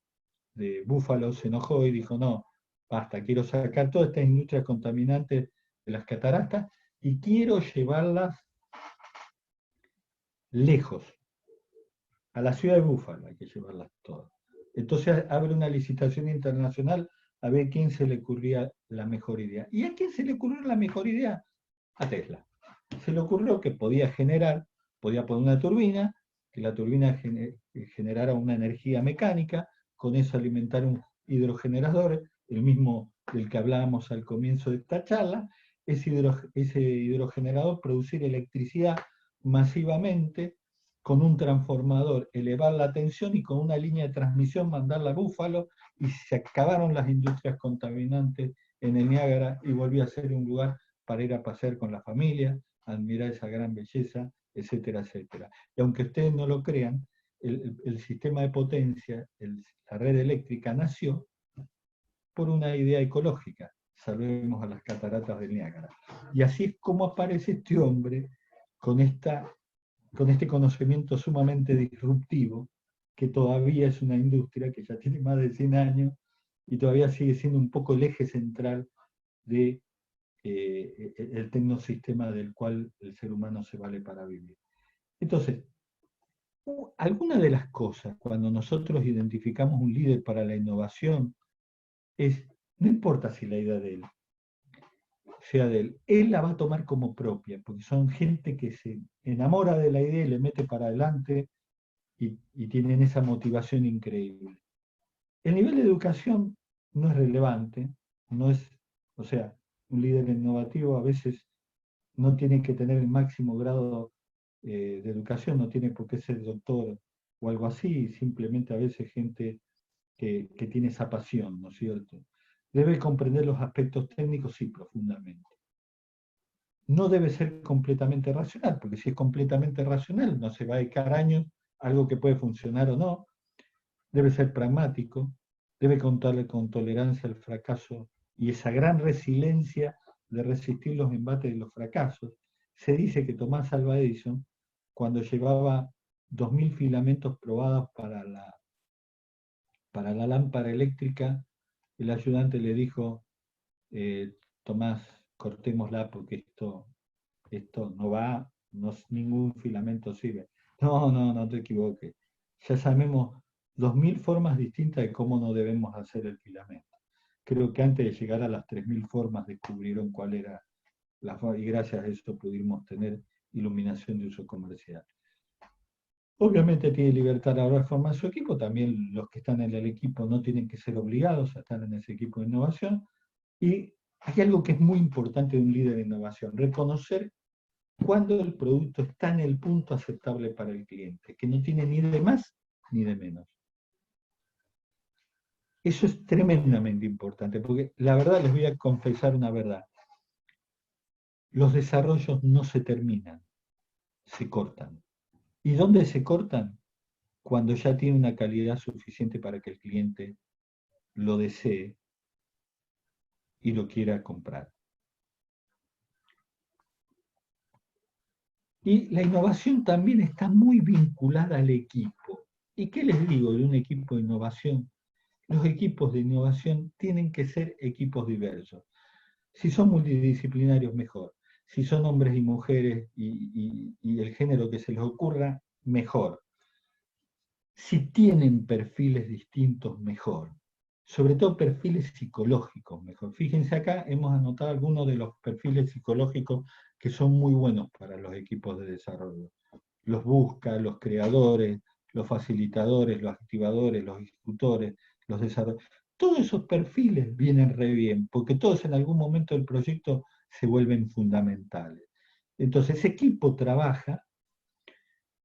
de Búfalo se enojó y dijo, no, basta, quiero sacar todas estas industrias contaminantes de las cataratas y quiero llevarlas lejos, a la ciudad de Búfalo hay que llevarlas todas. Entonces abre una licitación internacional a ver quién se le ocurría la mejor idea. ¿Y a quién se le ocurrió la mejor idea? A Tesla. Se le ocurrió que podía poner una turbina, que la turbina generara una energía mecánica, con eso alimentar un hidrogenerador, el mismo del que hablábamos al comienzo de esta charla, ese hidrogenerador producir electricidad masivamente, con un transformador elevar la tensión y con una línea de transmisión mandarla a Búfalo, y se acabaron las industrias contaminantes en el Niágara y volvió a ser un lugar para ir a pasear con la familia, admirar esa gran belleza, etcétera, etcétera. Y aunque ustedes no lo crean, el sistema de potencia, la red eléctrica nació por una idea ecológica. Salvemos a las cataratas del Niágara. Y así es como aparece este hombre con este conocimiento sumamente disruptivo, que todavía es una industria que ya tiene más de 100 años y todavía sigue siendo un poco el eje central de el tecnosistema del cual el ser humano se vale para vivir. Entonces, alguna de las cosas, cuando nosotros identificamos un líder para la innovación, no importa si la idea de él sea de él la va a tomar como propia, porque son gente que se enamora de la idea y le mete para adelante y tienen esa motivación increíble. El nivel de educación no es relevante, o sea, un líder innovativo a veces no tiene que tener el máximo grado de educación, no tiene por qué ser doctor o algo así, simplemente a veces gente que tiene esa pasión, ¿no es cierto? Debe comprender los aspectos técnicos, sí, profundamente. No debe ser completamente racional, porque si es completamente racional, no se va a dedicar años a algo que puede funcionar o no. Debe ser pragmático, debe contarle con tolerancia al fracaso y esa gran resiliencia de resistir los embates de los fracasos. Se dice que Tomás Alva Edison, cuando llevaba 2000 filamentos probados para la lámpara eléctrica, el ayudante le dijo, Tomás, cortémosla porque esto no va, ningún filamento sirve. No te equivoques. Ya sabemos 2000 formas distintas de cómo no debemos hacer el filamento. Creo que antes de llegar a las 3000 formas descubrieron cuál era la forma, y gracias a eso pudimos tener iluminación de uso comercial. Obviamente tiene libertad a la hora de formar su equipo, también los que están en el equipo no tienen que ser obligados a estar en ese equipo de innovación, y hay algo que es muy importante de un líder de innovación, reconocer cuando el producto está en el punto aceptable para el cliente, que no tiene ni de más ni de menos. Eso es tremendamente importante, porque la verdad, les voy a confesar una verdad. Los desarrollos no se terminan, se cortan. ¿Y dónde se cortan? Cuando ya tiene una calidad suficiente para que el cliente lo desee y lo quiera comprar. Y la innovación también está muy vinculada al equipo. ¿Y qué les digo de un equipo de innovación? Los equipos de innovación tienen que ser equipos diversos. Si son multidisciplinarios, mejor. Si son hombres y mujeres y el género que se les ocurra, mejor. Si tienen perfiles distintos, mejor. Sobre todo perfiles psicológicos, mejor. Fíjense acá, hemos anotado algunos de los perfiles psicológicos que son muy buenos para los equipos de desarrollo. Los busca, los creadores, los facilitadores, los activadores, los ejecutores, los desarrolladores. Todos esos perfiles vienen re bien, porque todos en algún momento del proyecto se vuelven fundamentales. Entonces, ese equipo trabaja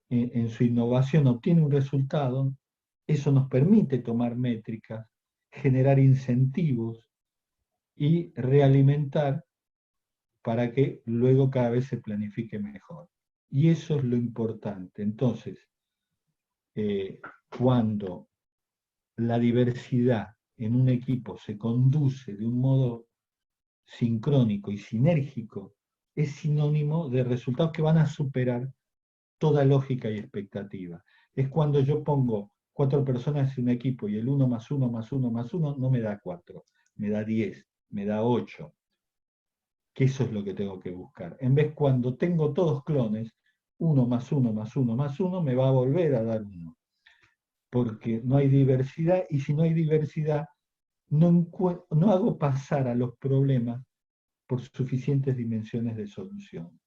en su innovación, obtiene un resultado, eso nos permite tomar métricas, generar incentivos y realimentar para que luego cada vez se planifique mejor. Y eso es lo importante. Entonces, cuando la diversidad en un equipo se conduce de un modo sincrónico y sinérgico, es sinónimo de resultados que van a superar toda lógica y expectativa. Es cuando yo pongo 4 personas en un equipo y el 1 más 1 más 1 más 1 no me da 4, me da 10, me da 8, que eso es lo que tengo que buscar. En vez cuando tengo todos clones, 1 más 1 más 1 más 1 me va a volver a dar 1, porque no hay diversidad, y si no hay diversidad, no hago pasar a los problemas por suficientes dimensiones de solución.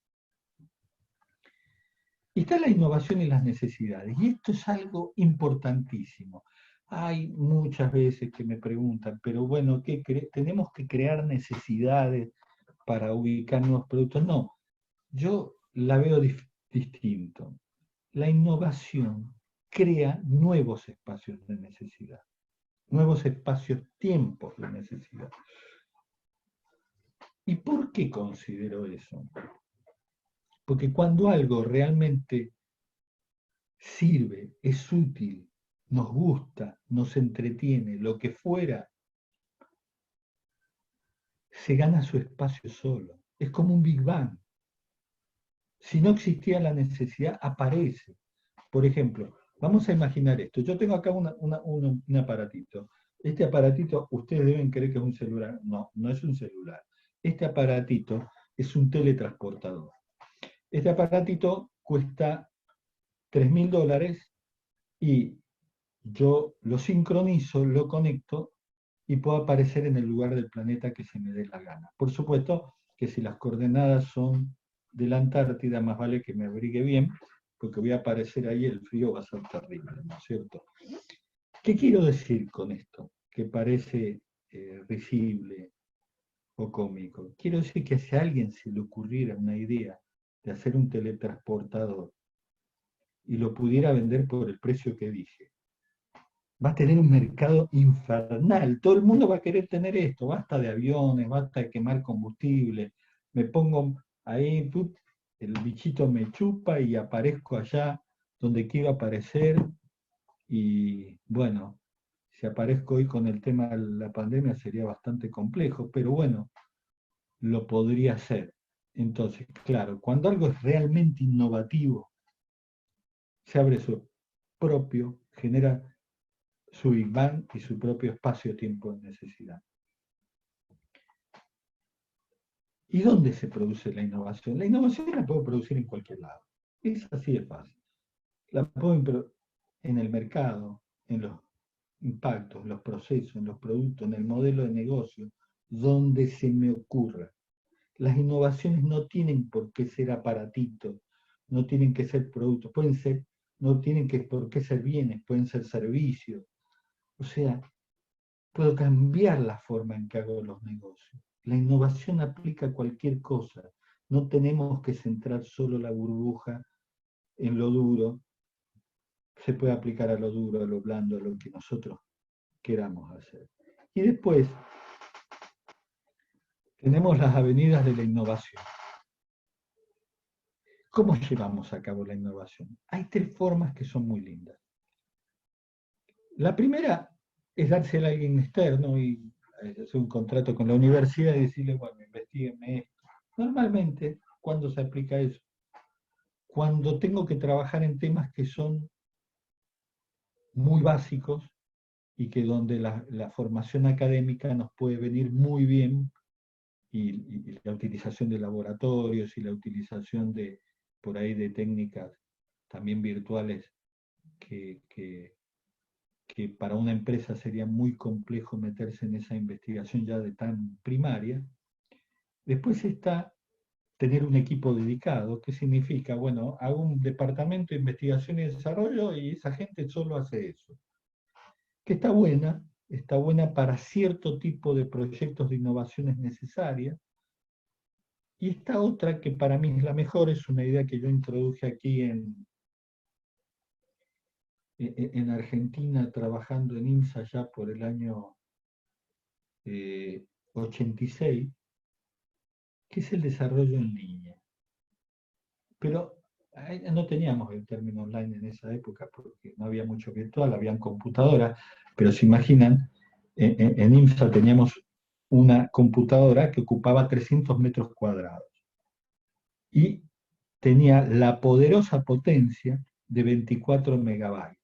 Y está la innovación y las necesidades, y esto es algo importantísimo. Hay muchas veces que me preguntan, pero bueno, ¿tenemos que crear necesidades para ubicar nuevos productos? No, yo la veo distinto. La innovación crea nuevos espacios de necesidad, nuevos espacios-tiempos de necesidad. ¿Y por qué considero eso? Porque cuando algo realmente sirve, es útil, nos gusta, nos entretiene, lo que fuera, se gana su espacio solo. Es como un Big Bang. Si no existía la necesidad, aparece. Por ejemplo, vamos a imaginar esto. Yo tengo acá un aparatito. Este aparatito, ustedes deben creer que es un celular. No, no es un celular. Este aparatito es un teletransportador. Este aparatito cuesta $3.000 y yo lo sincronizo, lo conecto y puedo aparecer en el lugar del planeta que se me dé la gana. Por supuesto que si las coordenadas son de la Antártida, más vale que me abrigue bien, porque voy a aparecer ahí, el frío va a ser terrible, ¿no es cierto? ¿Qué quiero decir con esto? Que parece risible o cómico. Quiero decir que si a alguien se le ocurriera una idea de hacer un teletransportador y lo pudiera vender por el precio que dije, va a tener un mercado infernal. Todo el mundo va a querer tener esto. Basta de aviones, basta de quemar combustible. Me pongo ahí, el bichito me chupa y aparezco allá donde quiero aparecer. Y bueno, si aparezco hoy con el tema de la pandemia sería bastante complejo, pero bueno, lo podría hacer. Entonces, claro, cuando algo es realmente innovativo, se abre su propio, genera su Big Bang y su propio espacio-tiempo de necesidad. ¿Y dónde se produce la innovación? La innovación la puedo producir en cualquier lado. Es así de fácil. La puedo en el mercado, en los impactos, en los procesos, en los productos, en el modelo de negocio, donde se me ocurra. Las innovaciones no tienen por qué ser aparatitos, no tienen que ser productos, pueden ser, no tienen por qué ser bienes, pueden ser servicios. O sea, puedo cambiar la forma en que hago los negocios. La innovación aplica a cualquier cosa. No tenemos que centrar solo la burbuja en lo duro. Se puede aplicar a lo duro, a lo blando, a lo que nosotros queramos hacer. Y después tenemos las avenidas de la innovación. ¿Cómo llevamos a cabo la innovación? Hay 3 formas que son muy lindas. La primera es dársela a alguien externo y hacer un contrato con la universidad y decirle, bueno, investígueme esto. Normalmente, ¿cuándo se aplica eso? Cuando tengo que trabajar en temas que son muy básicos y que donde la formación académica nos puede venir muy bien y la utilización de laboratorios y la utilización de, por ahí, de técnicas también virtuales que para una empresa sería muy complejo meterse en esa investigación ya de tan primaria. Después está tener un equipo dedicado. ¿Qué significa? Bueno, hago un departamento de investigación y desarrollo y esa gente solo hace eso. Que está buena para cierto tipo de proyectos de innovaciones necesarias. Y esta otra, que para mí es la mejor, es una idea que yo introduje aquí en Argentina, trabajando en INSA ya por el año 86, que es el desarrollo en línea. Pero no teníamos el término online en esa época porque no había mucho virtual, habían computadoras, pero se imaginan, en INSA teníamos una computadora que ocupaba 300 metros cuadrados y tenía la poderosa potencia de 24 megabytes.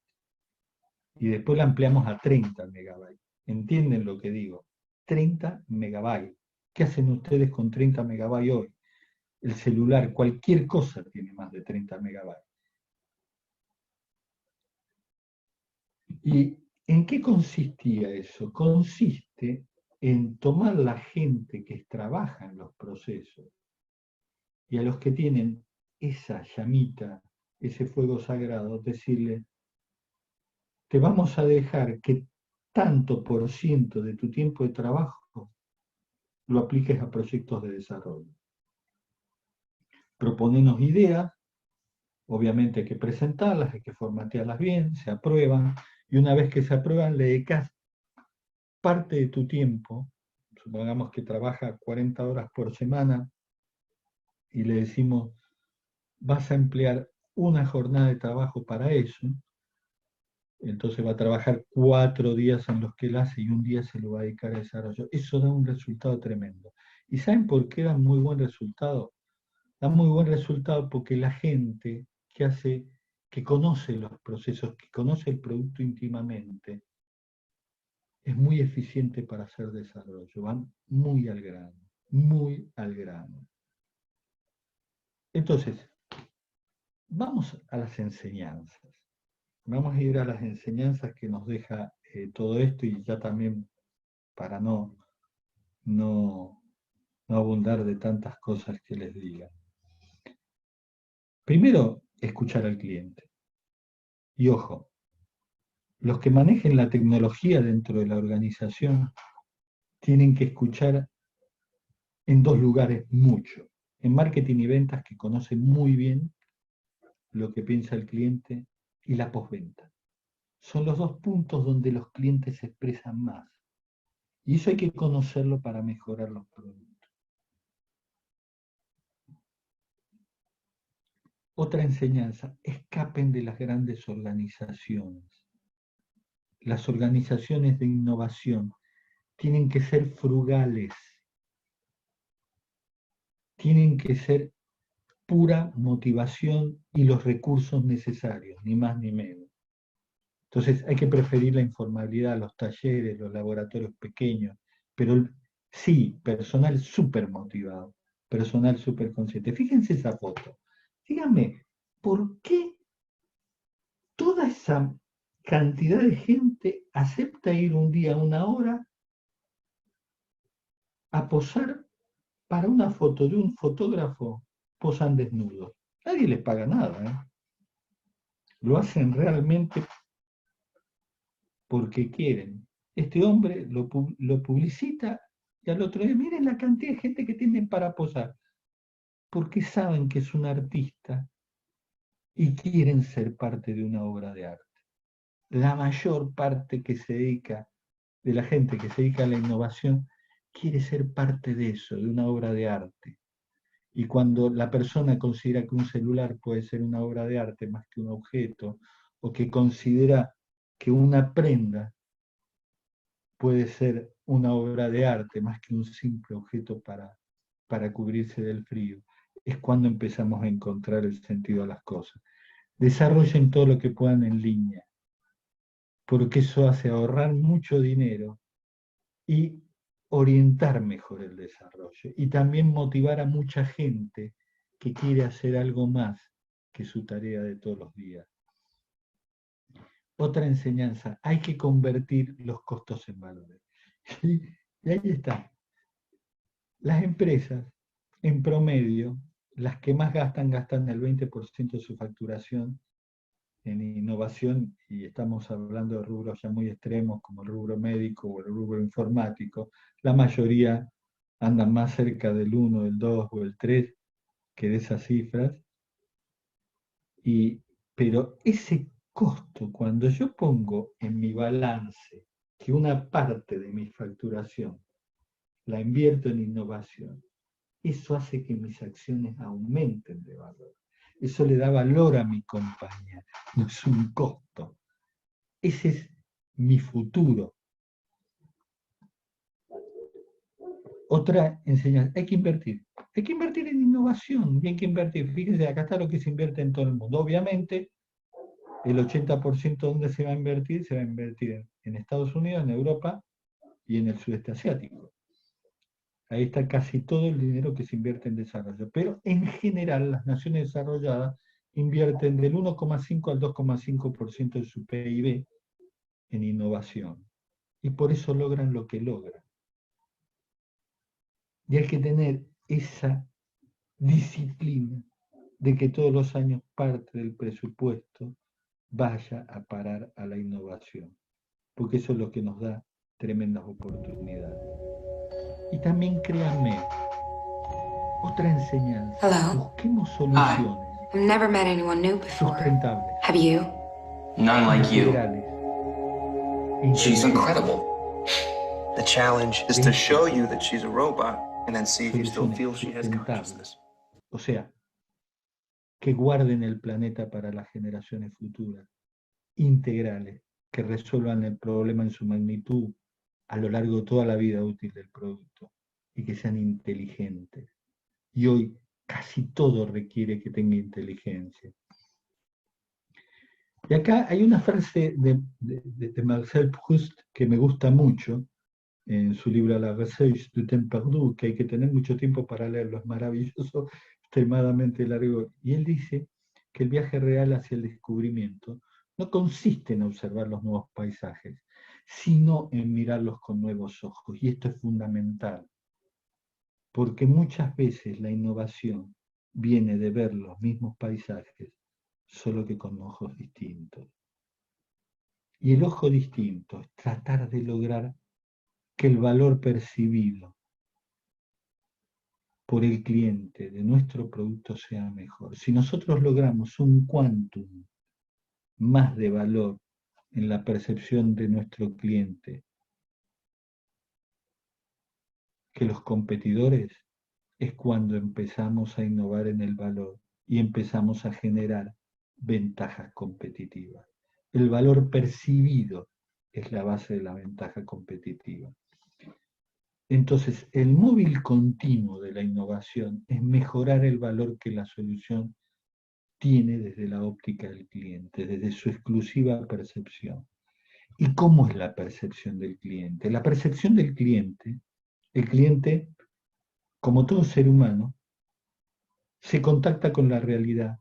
Y después la ampliamos a 30 megabytes. ¿Entienden lo que digo? 30 megabytes. ¿Qué hacen ustedes con 30 megabytes hoy? El celular, cualquier cosa tiene más de 30 megabytes. ¿Y en qué consistía eso? Consiste en tomar la gente que trabaja en los procesos y a los que tienen esa llamita, ese fuego sagrado, decirle, te vamos a dejar que tanto por ciento de tu tiempo de trabajo lo apliques a proyectos de desarrollo. Proponenos ideas, obviamente hay que presentarlas, hay que formatearlas bien, se aprueban, y una vez que se aprueban le dedicas parte de tu tiempo, supongamos que trabaja 40 horas por semana, y le decimos, vas a emplear una jornada de trabajo para eso, entonces va a trabajar 4 días en los que él hace y un día se lo va a dedicar a desarrollo. Eso da un resultado tremendo. ¿Y saben por qué da muy buen resultado? Da muy buen resultado porque la gente que conoce los procesos, que conoce el producto íntimamente, es muy eficiente para hacer desarrollo. Van muy al grano, muy al grano. Entonces, vamos a las enseñanzas. Vamos a ir a las enseñanzas que nos deja todo esto y ya también para no abundar de tantas cosas que les diga. Primero, escuchar al cliente. Y ojo, los que manejen la tecnología dentro de la organización tienen que escuchar en 2 lugares mucho. En marketing y ventas, que conocen muy bien lo que piensa el cliente, y la postventa. Son los 2 puntos donde los clientes se expresan más. Y eso hay que conocerlo para mejorar los productos. Otra enseñanza, escapen de las grandes organizaciones. Las organizaciones de innovación tienen que ser frugales, tienen que ser pura motivación y los recursos necesarios, ni más ni menos. Entonces hay que preferir la informalidad, los talleres, los laboratorios pequeños, pero sí, personal súper motivado, personal súper consciente. Fíjense esa foto. Díganme, ¿por qué toda esa cantidad de gente acepta ir un día, 1 hora, a posar para una foto de un fotógrafo? Posan desnudos? Nadie les paga nada, ¿eh? Lo hacen realmente porque quieren. Este hombre lo publicita y al otro día, miren la cantidad de gente que tienen para posar, porque saben que es un artista y quieren ser parte de una obra de arte. La mayor parte que se dedica, de la gente que se dedica a la innovación, quiere ser parte de eso, de una obra de arte. Y cuando la persona considera que un celular puede ser una obra de arte más que un objeto, o que considera que una prenda puede ser una obra de arte más que un simple objeto para cubrirse del frío, es cuando empezamos a encontrar el sentido a las cosas. Desarrollen todo lo que puedan en línea, porque eso hace ahorrar mucho dinero y orientar mejor el desarrollo. Y también motivar a mucha gente que quiere hacer algo más que su tarea de todos los días. Otra enseñanza, hay que convertir los costos en valores. Y ahí está. Las empresas en promedio, las que más gastan el 20% de su facturación en innovación, y estamos hablando de rubros ya muy extremos como el rubro médico o el rubro informático. La mayoría andan más cerca del 1, del 2 o el 3 que de esas cifras. Pero ese costo, cuando yo pongo en mi balance que una parte de mi facturación la invierto en innovación, eso hace que mis acciones aumenten de valor. Eso le da valor a mi compañía, no es un costo. Ese es mi futuro. Otra enseñanza, hay que invertir. Hay que invertir en innovación, y hay que invertir. Fíjense, acá está lo que se invierte en todo el mundo. Obviamente, el 80% donde se va a invertir en Estados Unidos, en Europa y en el sudeste asiático. Ahí está casi todo el dinero que se invierte en desarrollo. Pero en general, las naciones desarrolladas invierten del 1,5 al 2,5% de su PIB en innovación. Y por eso logran lo que logran. Y hay que tener esa disciplina de que todos los años parte del presupuesto vaya a parar a la innovación, porque eso es lo que nos da tremendas oportunidades. Y también créanme, otra enseñanza, Hello. busquemos soluciones I've never met anyone new before. sustentables, Have you? None like you. integrales, She's incredible. The challenge is to show you that she's a robot and then see if you still soluciones feel she has sustentables. consciousness. O sea, que guarden el planeta para las generaciones futuras, integrales, que resuelvan el problema en su magnitud a lo largo de toda la vida útil del producto y que sean inteligentes. Y hoy casi todo requiere que tenga inteligencia. Y acá hay una frase de Marcel Proust que me gusta mucho, en su libro La Recherche du temps perdu, que hay que tener mucho tiempo para leerlo, es maravilloso, extremadamente largo. Y él dice que el viaje real hacia el descubrimiento no consiste en observar los nuevos paisajes, sino en mirarlos con nuevos ojos. Y esto es fundamental, porque muchas veces la innovación viene de ver los mismos paisajes, solo que con ojos distintos. Y el ojo distinto es tratar de lograr que el valor percibido por el cliente de nuestro producto sea mejor. Si nosotros logramos un quantum más de valor en la percepción de nuestro cliente que los competidores, es cuando empezamos a innovar en el valor y empezamos a generar ventajas competitivas. El valor percibido es la base de la ventaja competitiva. Entonces, el móvil continuo de la innovación es mejorar el valor que la solución tiene desde la óptica del cliente, desde su exclusiva percepción. ¿Y cómo es la percepción del cliente? La percepción del cliente, el cliente, como todo ser humano, se contacta con la realidad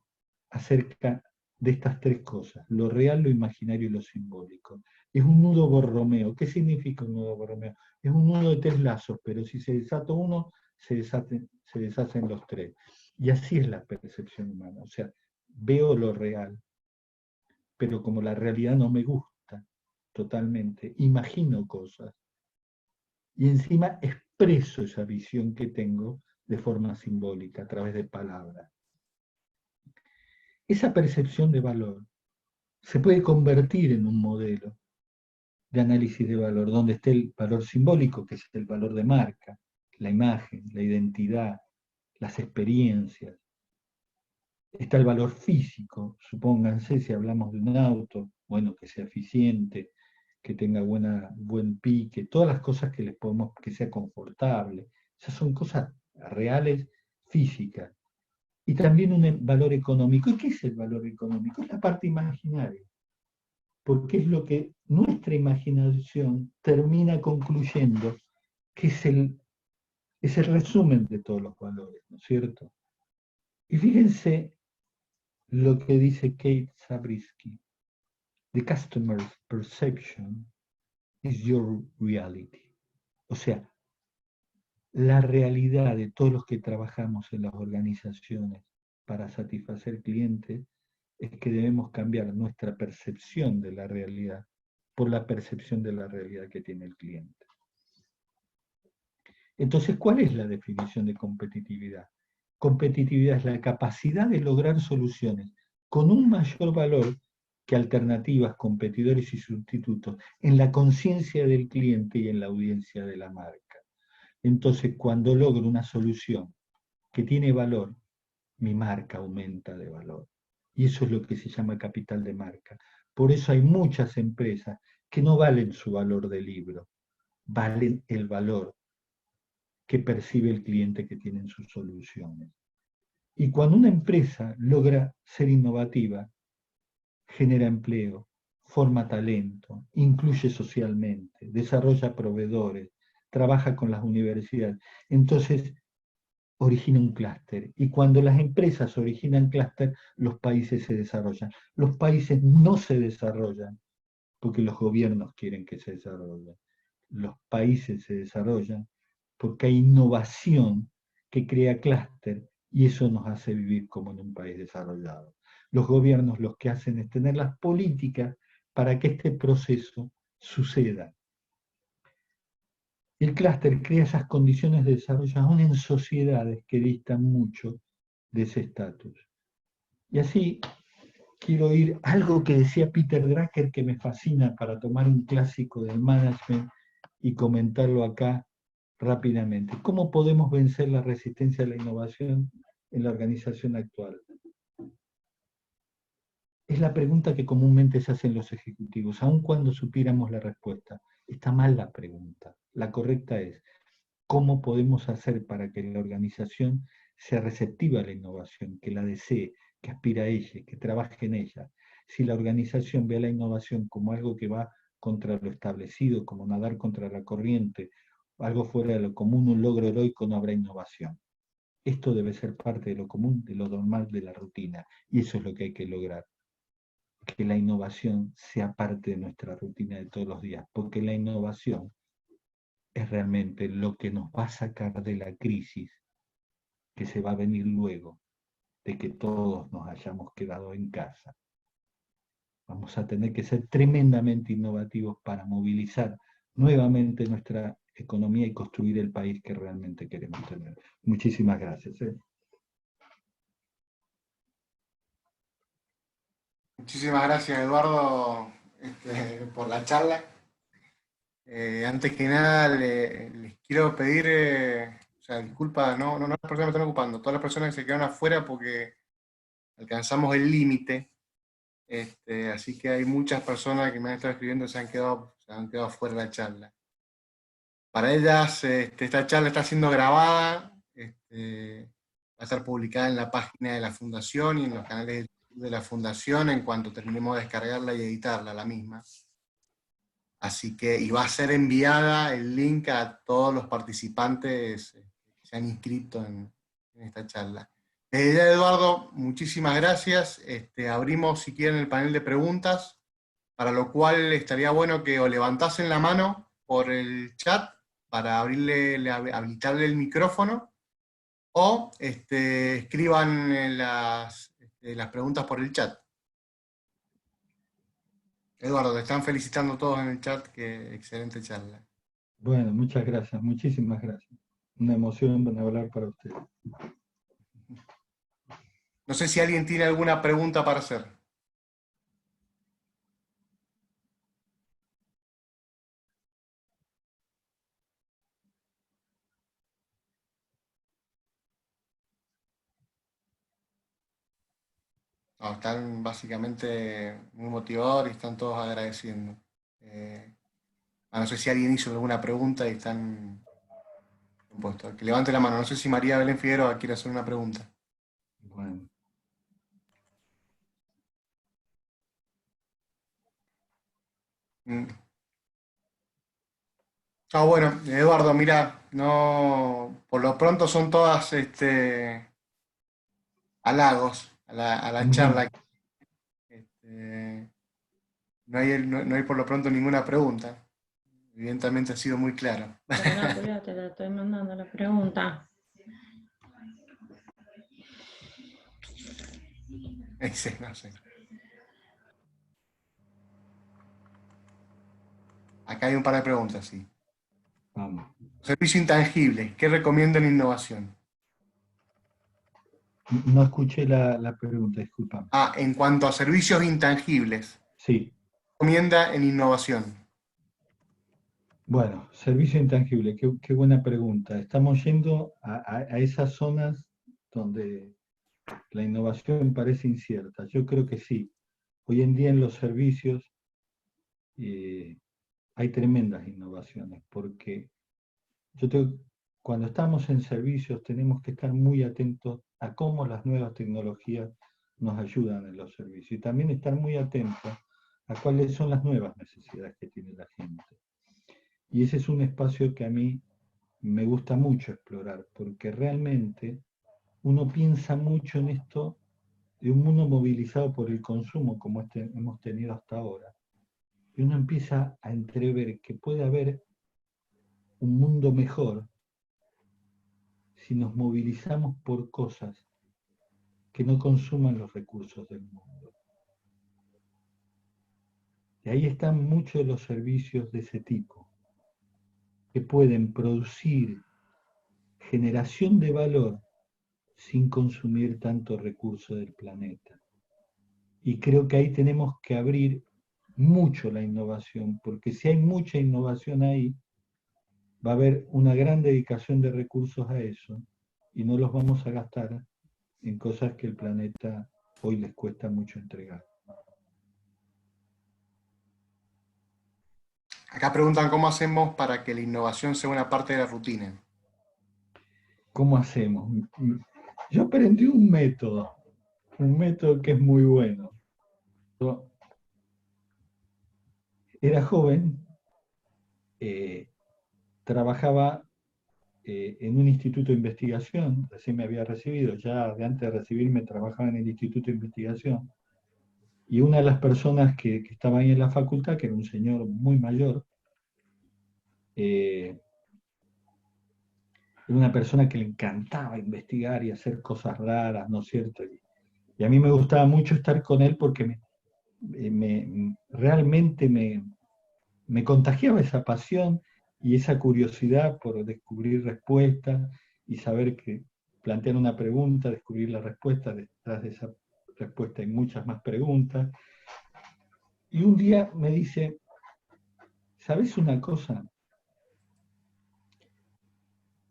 acerca de estas tres cosas, lo real, lo imaginario y lo simbólico. Es un nudo Borromeo. ¿Qué significa un nudo Borromeo? Es un nudo de tres lazos, pero si se desata uno, se deshacen los tres. Y así es la percepción humana. O sea, veo lo real, pero como la realidad no me gusta totalmente, imagino cosas. Y encima expreso esa visión que tengo de forma simbólica, a través de palabras. Esa percepción de valor se puede convertir en un modelo de análisis de valor, donde esté el valor simbólico, que es el valor de marca, la imagen, la identidad, las experiencias. Está el valor físico, supónganse, si hablamos de un auto, bueno, que sea eficiente, que tenga buen pique, todas las cosas que les podemos, que sea confortable. Esas son cosas reales, físicas. Y también un valor económico. ¿Y qué es el valor económico? Es la parte imaginaria. Porque es lo que nuestra imaginación termina concluyendo que es el resumen de todos los valores, ¿no es cierto? Y fíjense lo que dice Kate Zabriskie. The customer's perception is your reality. O sea, La realidad de todos los que trabajamos en las organizaciones para satisfacer clientes es que debemos cambiar nuestra percepción de la realidad por la percepción de la realidad que tiene el cliente. Entonces, ¿cuál es la definición de competitividad? Competitividad es la capacidad de lograr soluciones con un mayor valor que alternativas, competidores y sustitutos en la conciencia del cliente y en la audiencia de la marca. Entonces, cuando logro una solución que tiene valor, mi marca aumenta de valor. Y eso es lo que se llama capital de marca. Por eso hay muchas empresas que no valen su valor de libro, valen el valor que percibe el cliente que tiene en sus soluciones. Y cuando una empresa logra ser innovativa, genera empleo, forma talento, incluye socialmente, desarrolla proveedores, trabaja con las universidades. Entonces, origina un clúster. Y cuando las empresas originan clúster, los países se desarrollan. Los países no se desarrollan porque los gobiernos quieren que se desarrollen. Los países se desarrollan porque hay innovación que crea clúster y eso nos hace vivir como en un país desarrollado. Los gobiernos lo que hacen es tener las políticas para que este proceso suceda. El clúster crea esas condiciones de desarrollo aún en sociedades que distan mucho de ese estatus. Y así quiero ir a algo que decía Peter Drucker que me fascina para tomar un clásico del management y comentarlo acá rápidamente. ¿Cómo podemos vencer la resistencia a la innovación en la organización actual? Es la pregunta que comúnmente se hacen los ejecutivos, aun cuando supiéramos la respuesta. Está mal la pregunta. La correcta es, ¿cómo podemos hacer para que la organización sea receptiva a la innovación, que la desee, que aspire a ella, que trabaje en ella? Si la organización ve a la innovación como algo que va contra lo establecido, como nadar contra la corriente, algo fuera de lo común, un logro heroico, no habrá innovación. Esto debe ser parte de lo común, de lo normal, de la rutina, y eso es lo que hay que lograr. Que la innovación sea parte de nuestra rutina de todos los días, porque la innovación es realmente lo que nos va a sacar de la crisis que se va a venir luego de que todos nos hayamos quedado en casa. Vamos a tener que ser tremendamente innovativos para movilizar nuevamente nuestra economía y construir el país que realmente queremos tener. Muchísimas gracias. Muchísimas gracias, Eduardo, por la charla. Antes que nada, les quiero pedir, o sea, disculpa, no las personas que me están ocupando, todas las personas que se quedaron afuera porque alcanzamos el límite. Así que hay muchas personas que me han estado escribiendo se han quedado fuera de la charla. Para ellas, esta charla está siendo grabada, va a estar publicada en la página de la Fundación y en los canales de la Fundación en cuanto terminemos de descargarla y editarla, la misma. Así que, y va a ser enviada el link a todos los participantes que se han inscrito en esta charla. Eduardo, muchísimas gracias. Abrimos, si quieren, el panel de preguntas, para lo cual estaría bueno que o levantasen la mano por el chat para habilitarle el micrófono, o escriban las preguntas por el chat. Eduardo, te están felicitando todos en el chat, que excelente charla. Bueno, muchas gracias, muchísimas gracias. Una emoción hablar para ustedes. No sé si alguien tiene alguna pregunta para hacer. No, están básicamente muy motivados y están todos agradeciendo. No sé si alguien hizo alguna pregunta y están compuestos. Que levante la mano. No sé si María Belén Figueroa quiere hacer una pregunta. Bueno. Bueno, Eduardo, mira, no, por lo pronto son todas halagos a la charla. No hay por lo pronto ninguna pregunta. Evidentemente ha sido muy claro. Bueno, Julio, te la estoy mandando la pregunta. Sí, no sé. Acá hay un par de preguntas, sí. Vamos. Servicio intangible, ¿qué recomienda en innovación? No escuché la pregunta, disculpa. En cuanto a servicios intangibles, Sí. ¿qué recomienda en innovación? Bueno, servicio intangible, qué buena pregunta. Estamos yendo a esas zonas donde la innovación parece incierta. Yo creo que sí. Hoy en día en los servicios hay tremendas innovaciones, porque cuando estamos en servicios tenemos que estar muy atentos a cómo las nuevas tecnologías nos ayudan en los servicios y también estar muy atentos a cuáles son las nuevas necesidades que tiene la gente. Y ese es un espacio que a mí me gusta mucho explorar, porque realmente uno piensa mucho en esto de un mundo movilizado por el consumo como hemos tenido hasta ahora. Y uno empieza a entrever que puede haber un mundo mejor si nos movilizamos por cosas que no consuman los recursos del mundo. Y ahí están muchos de los servicios de ese tipo, que pueden producir generación de valor sin consumir tanto recurso del planeta. Y creo que ahí tenemos que abrir mucho la innovación, porque si hay mucha innovación ahí, va a haber una gran dedicación de recursos a eso y no los vamos a gastar en cosas que el planeta hoy les cuesta mucho entregar. Acá preguntan cómo hacemos para que la innovación sea una parte de la rutina. ¿Cómo hacemos? Yo aprendí un método que es muy bueno. Yo era joven, trabajaba en un instituto de investigación, recién me había recibido, ya de antes de recibirme trabajaba en el instituto de investigación, y una de las personas que estaba ahí en la facultad, que era un señor muy mayor, era una persona que le encantaba investigar y hacer cosas raras, ¿no es cierto? Y a mí me gustaba mucho estar con él porque realmente me contagiaba esa pasión y esa curiosidad por descubrir respuestas y saber que plantear una pregunta, descubrir la respuesta, detrás de esa respuesta hay muchas más preguntas. Y un día me dice, ¿sabes una cosa?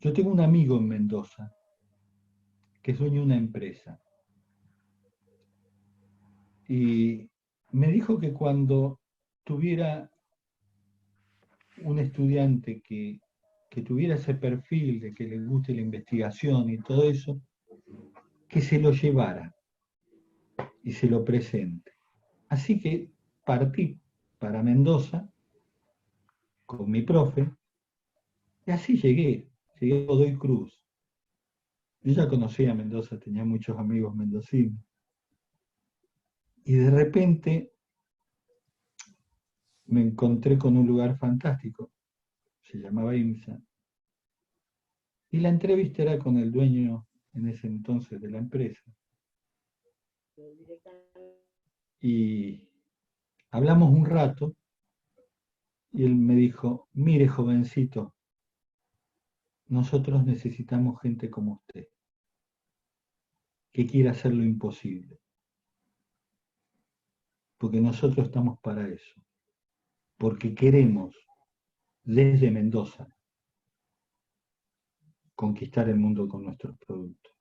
Yo tengo un amigo en Mendoza que es dueño de una empresa. Y me dijo que cuando tuviera un estudiante que tuviera ese perfil de que le guste la investigación y todo eso, que se lo llevara y se lo presente. Así que partí para Mendoza con mi profe y así llegué a Godoy Cruz. Yo ya conocía Mendoza, tenía muchos amigos mendocinos. Y de repente me encontré con un lugar fantástico, se llamaba IMSA, y la entrevista era con el dueño en ese entonces de la empresa. Y hablamos un rato y él me dijo, mire jovencito, nosotros necesitamos gente como usted, que quiera hacer lo imposible, porque nosotros estamos para eso, porque queremos desde Mendoza conquistar el mundo con nuestros productos.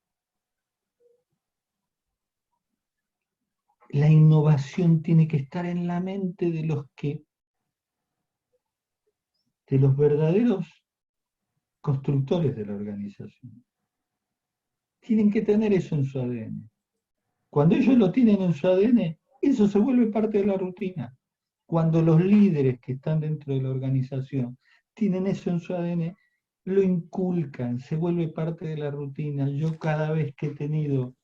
La innovación tiene que estar en la mente de los verdaderos constructores de la organización. Tienen que tener eso en su ADN. Cuando ellos lo tienen en su ADN, eso se vuelve parte de la rutina. Cuando los líderes que están dentro de la organización tienen eso en su ADN, lo inculcan, se vuelve parte de la rutina. Yo cada vez que he tenido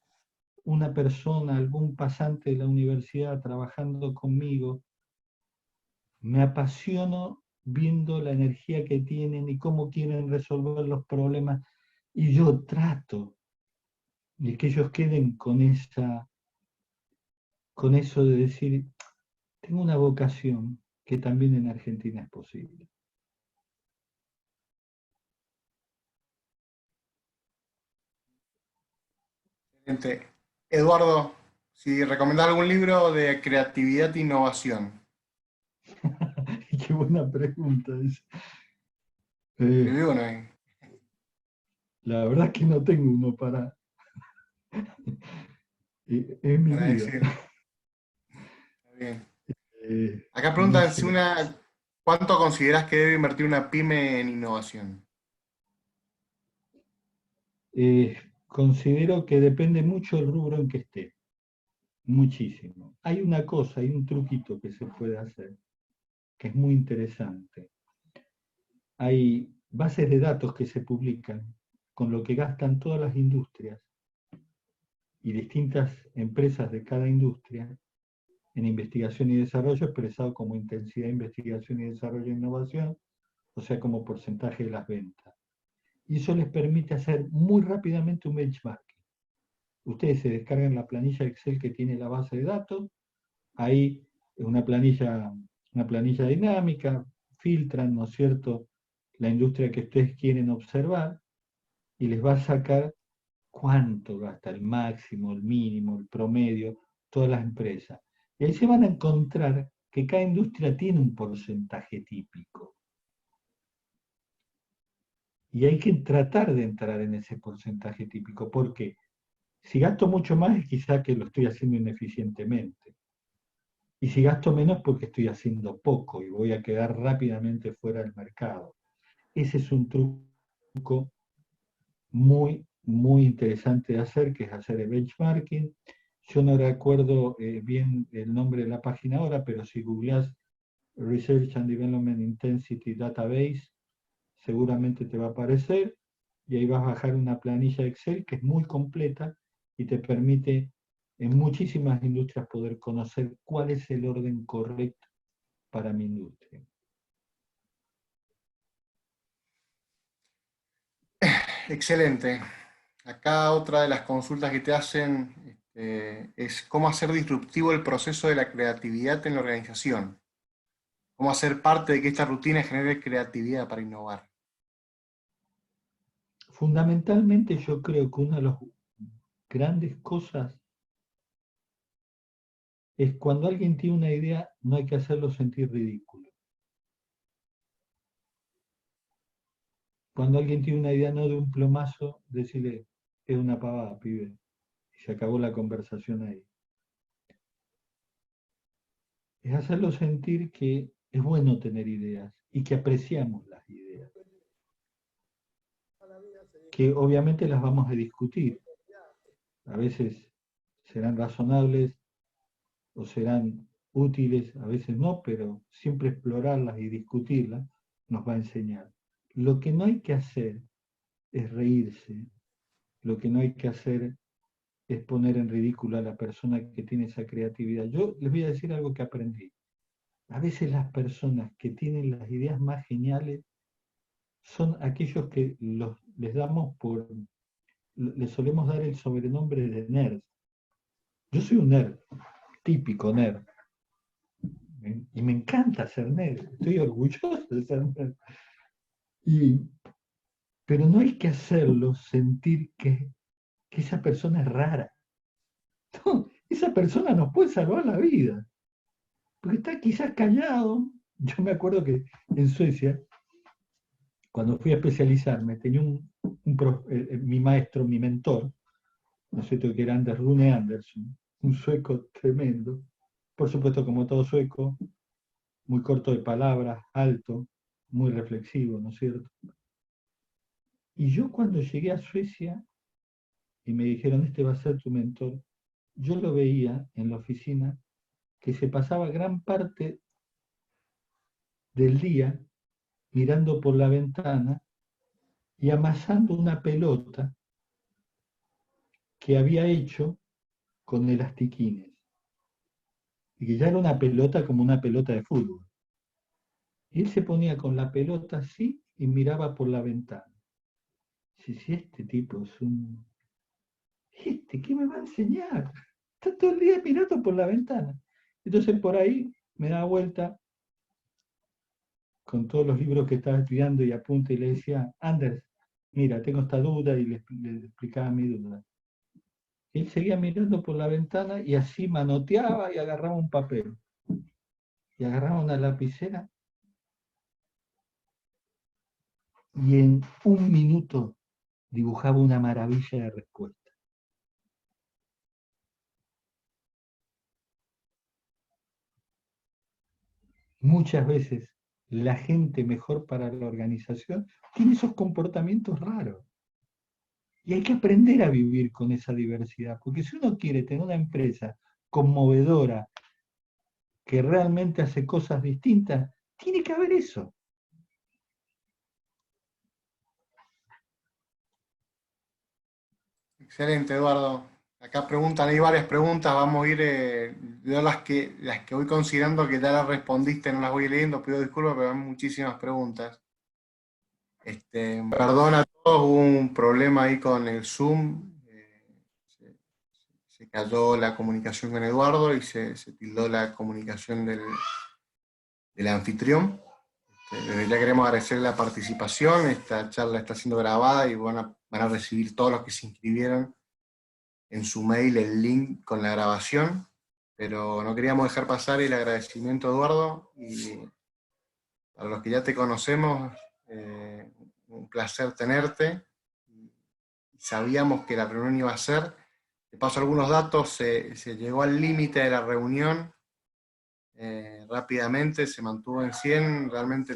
una persona, algún pasante de la universidad trabajando conmigo, me apasiono viendo la energía que tienen y cómo quieren resolver los problemas, y yo trato de que ellos queden con eso de decir, tengo una vocación que también en Argentina es posible. Excelente. Eduardo, si recomendás algún libro de creatividad e innovación. Qué buena pregunta esa. Escribí uno ahí. La verdad que no tengo uno para... es mi Para vida. decir. Está bien. Acá No preguntan si sé. ¿cuánto considerás que debe invertir una pyme en innovación? Considero que depende mucho del rubro en que esté. Muchísimo. Hay una cosa, hay un truquito que se puede hacer, que es muy interesante. Hay bases de datos que se publican con lo que gastan todas las industrias y distintas empresas de cada industria en investigación y desarrollo, expresado como intensidad de investigación y desarrollo e innovación, o sea, como porcentaje de las ventas. Y eso les permite hacer muy rápidamente un benchmarking. Ustedes se descargan la planilla Excel que tiene la base de datos, ahí una planilla dinámica, filtran, ¿no es cierto?, la industria que ustedes quieren observar y les va a sacar cuánto gasta, el máximo, el mínimo, el promedio, todas las empresas. Y ahí se van a encontrar que cada industria tiene un porcentaje típico. Y hay que tratar de entrar en ese porcentaje típico, porque si gasto mucho más es quizá que lo estoy haciendo ineficientemente. Y si gasto menos porque estoy haciendo poco y voy a quedar rápidamente fuera del mercado. Ese es un truco muy, muy interesante de hacer, que es hacer el benchmarking. Yo no recuerdo bien el nombre de la página ahora, pero si googleas Research and Development Intensity Database, seguramente te va a aparecer, y ahí vas a bajar una planilla Excel que es muy completa y te permite en muchísimas industrias poder conocer cuál es el orden correcto para mi industria. Excelente. Acá otra de las consultas que te hacen es cómo hacer disruptivo el proceso de la creatividad en la organización. Cómo hacer parte de que esta rutina genere creatividad para innovar. Fundamentalmente yo creo que una de las grandes cosas es cuando alguien tiene una idea, no hay que hacerlo sentir ridículo. Cuando alguien tiene una idea, no de un plomazo, decirle, es una pavada, pibe. Y se acabó la conversación ahí. Es hacerlo sentir que es bueno tener ideas y que apreciamos las ideas. Que obviamente las vamos a discutir. A veces serán razonables o serán útiles, a veces no, pero siempre explorarlas y discutirlas nos va a enseñar. Lo que no hay que hacer es reírse, lo que no hay que hacer es poner en ridículo a la persona que tiene esa creatividad. Yo les voy a decir algo que aprendí. A veces las personas que tienen las ideas más geniales son aquellos que les solemos dar el sobrenombre de nerd. Yo soy un nerd, típico nerd. Y me encanta ser nerd, estoy orgulloso de ser nerd. Pero no hay que hacerlo sentir que esa persona es rara. No, esa persona nos puede salvar la vida. Porque está quizás callado. Yo me acuerdo que en Suecia, cuando fui a especializarme, tenía mi maestro, mi mentor, ¿no es cierto?, que era Anders Rune Andersson, un sueco tremendo. Por supuesto, como todo sueco, muy corto de palabras, alto, muy reflexivo, ¿no es cierto? Y yo cuando llegué a Suecia y me dijeron, este va a ser tu mentor, yo lo veía en la oficina que se pasaba gran parte del día mirando por la ventana y amasando una pelota que había hecho con elastiquines. Y que ya era una pelota como una pelota de fútbol. Y él se ponía con la pelota así y miraba por la ventana. Si este tipo es un... ¿Qué me va a enseñar? Está todo el día mirando por la ventana. Entonces por ahí me da vuelta con todos los libros que estaba estudiando y apunta y le decía, Anders, mira, tengo esta duda, y le explicaba mi duda. Él seguía mirando por la ventana y así manoteaba y agarraba un papel. Y agarraba una lapicera y en un minuto dibujaba una maravilla de respuesta. Muchas veces la gente mejor para la organización tiene esos comportamientos raros. Y hay que aprender a vivir con esa diversidad, porque si uno quiere tener una empresa conmovedora, que realmente hace cosas distintas, tiene que haber eso. Excelente, Eduardo. Acá preguntan, hay varias preguntas, vamos a ir, yo las que voy considerando que ya las respondiste, no las voy leyendo, pido disculpas, pero hay muchísimas preguntas. Perdona a todos, hubo un problema ahí con el Zoom, se cayó la comunicación con Eduardo y se tildó la comunicación del anfitrión. Desde ya queremos agradecer la participación, esta charla está siendo grabada y van a recibir todos los que se inscribieron en su mail el link con la grabación, pero no queríamos dejar pasar el agradecimiento, Eduardo, y para los que ya te conocemos, un placer tenerte. Sabíamos que la reunión iba a ser, te paso algunos datos, se llegó al límite de la reunión, rápidamente, se mantuvo en 100, realmente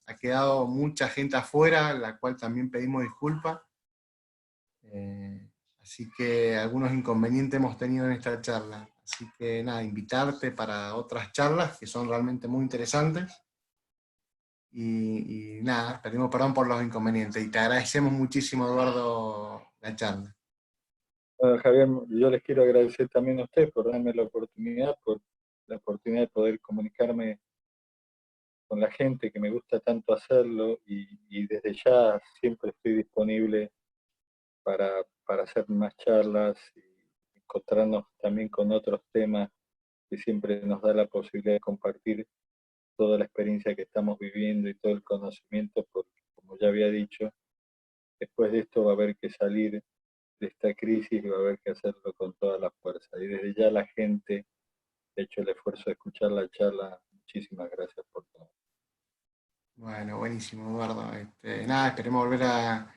ha quedado mucha gente afuera, la cual también pedimos disculpas. Así que algunos inconvenientes hemos tenido en esta charla. Así que nada, invitarte para otras charlas que son realmente muy interesantes. Y nada, pedimos perdón por los inconvenientes. Y te agradecemos muchísimo, Eduardo, la charla. Bueno, Javier, yo les quiero agradecer también a ustedes por darme la oportunidad de poder comunicarme con la gente, que me gusta tanto hacerlo, y desde ya siempre estoy disponible para hacer más charlas y encontrarnos también con otros temas que siempre nos da la posibilidad de compartir toda la experiencia que estamos viviendo y todo el conocimiento, porque como ya había dicho, después de esto va a haber que salir de esta crisis y va a haber que hacerlo con toda la fuerza. Y desde ya la gente ha hecho el esfuerzo de escuchar la charla. Muchísimas gracias por todo. Bueno, buenísimo, Eduardo. Nada, esperemos volver a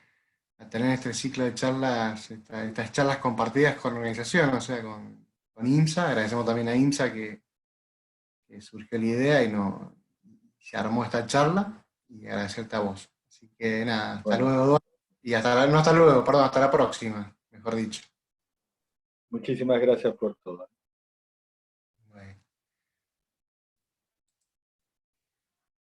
tener este ciclo de charlas, estas charlas compartidas con la organización, o sea, con IMSA. Agradecemos también a IMSA que surgió la idea y se armó esta charla, y agradecerte a vos. Así que nada, hasta luego, Eduardo. Y hasta la próxima, mejor dicho. Muchísimas gracias por todo.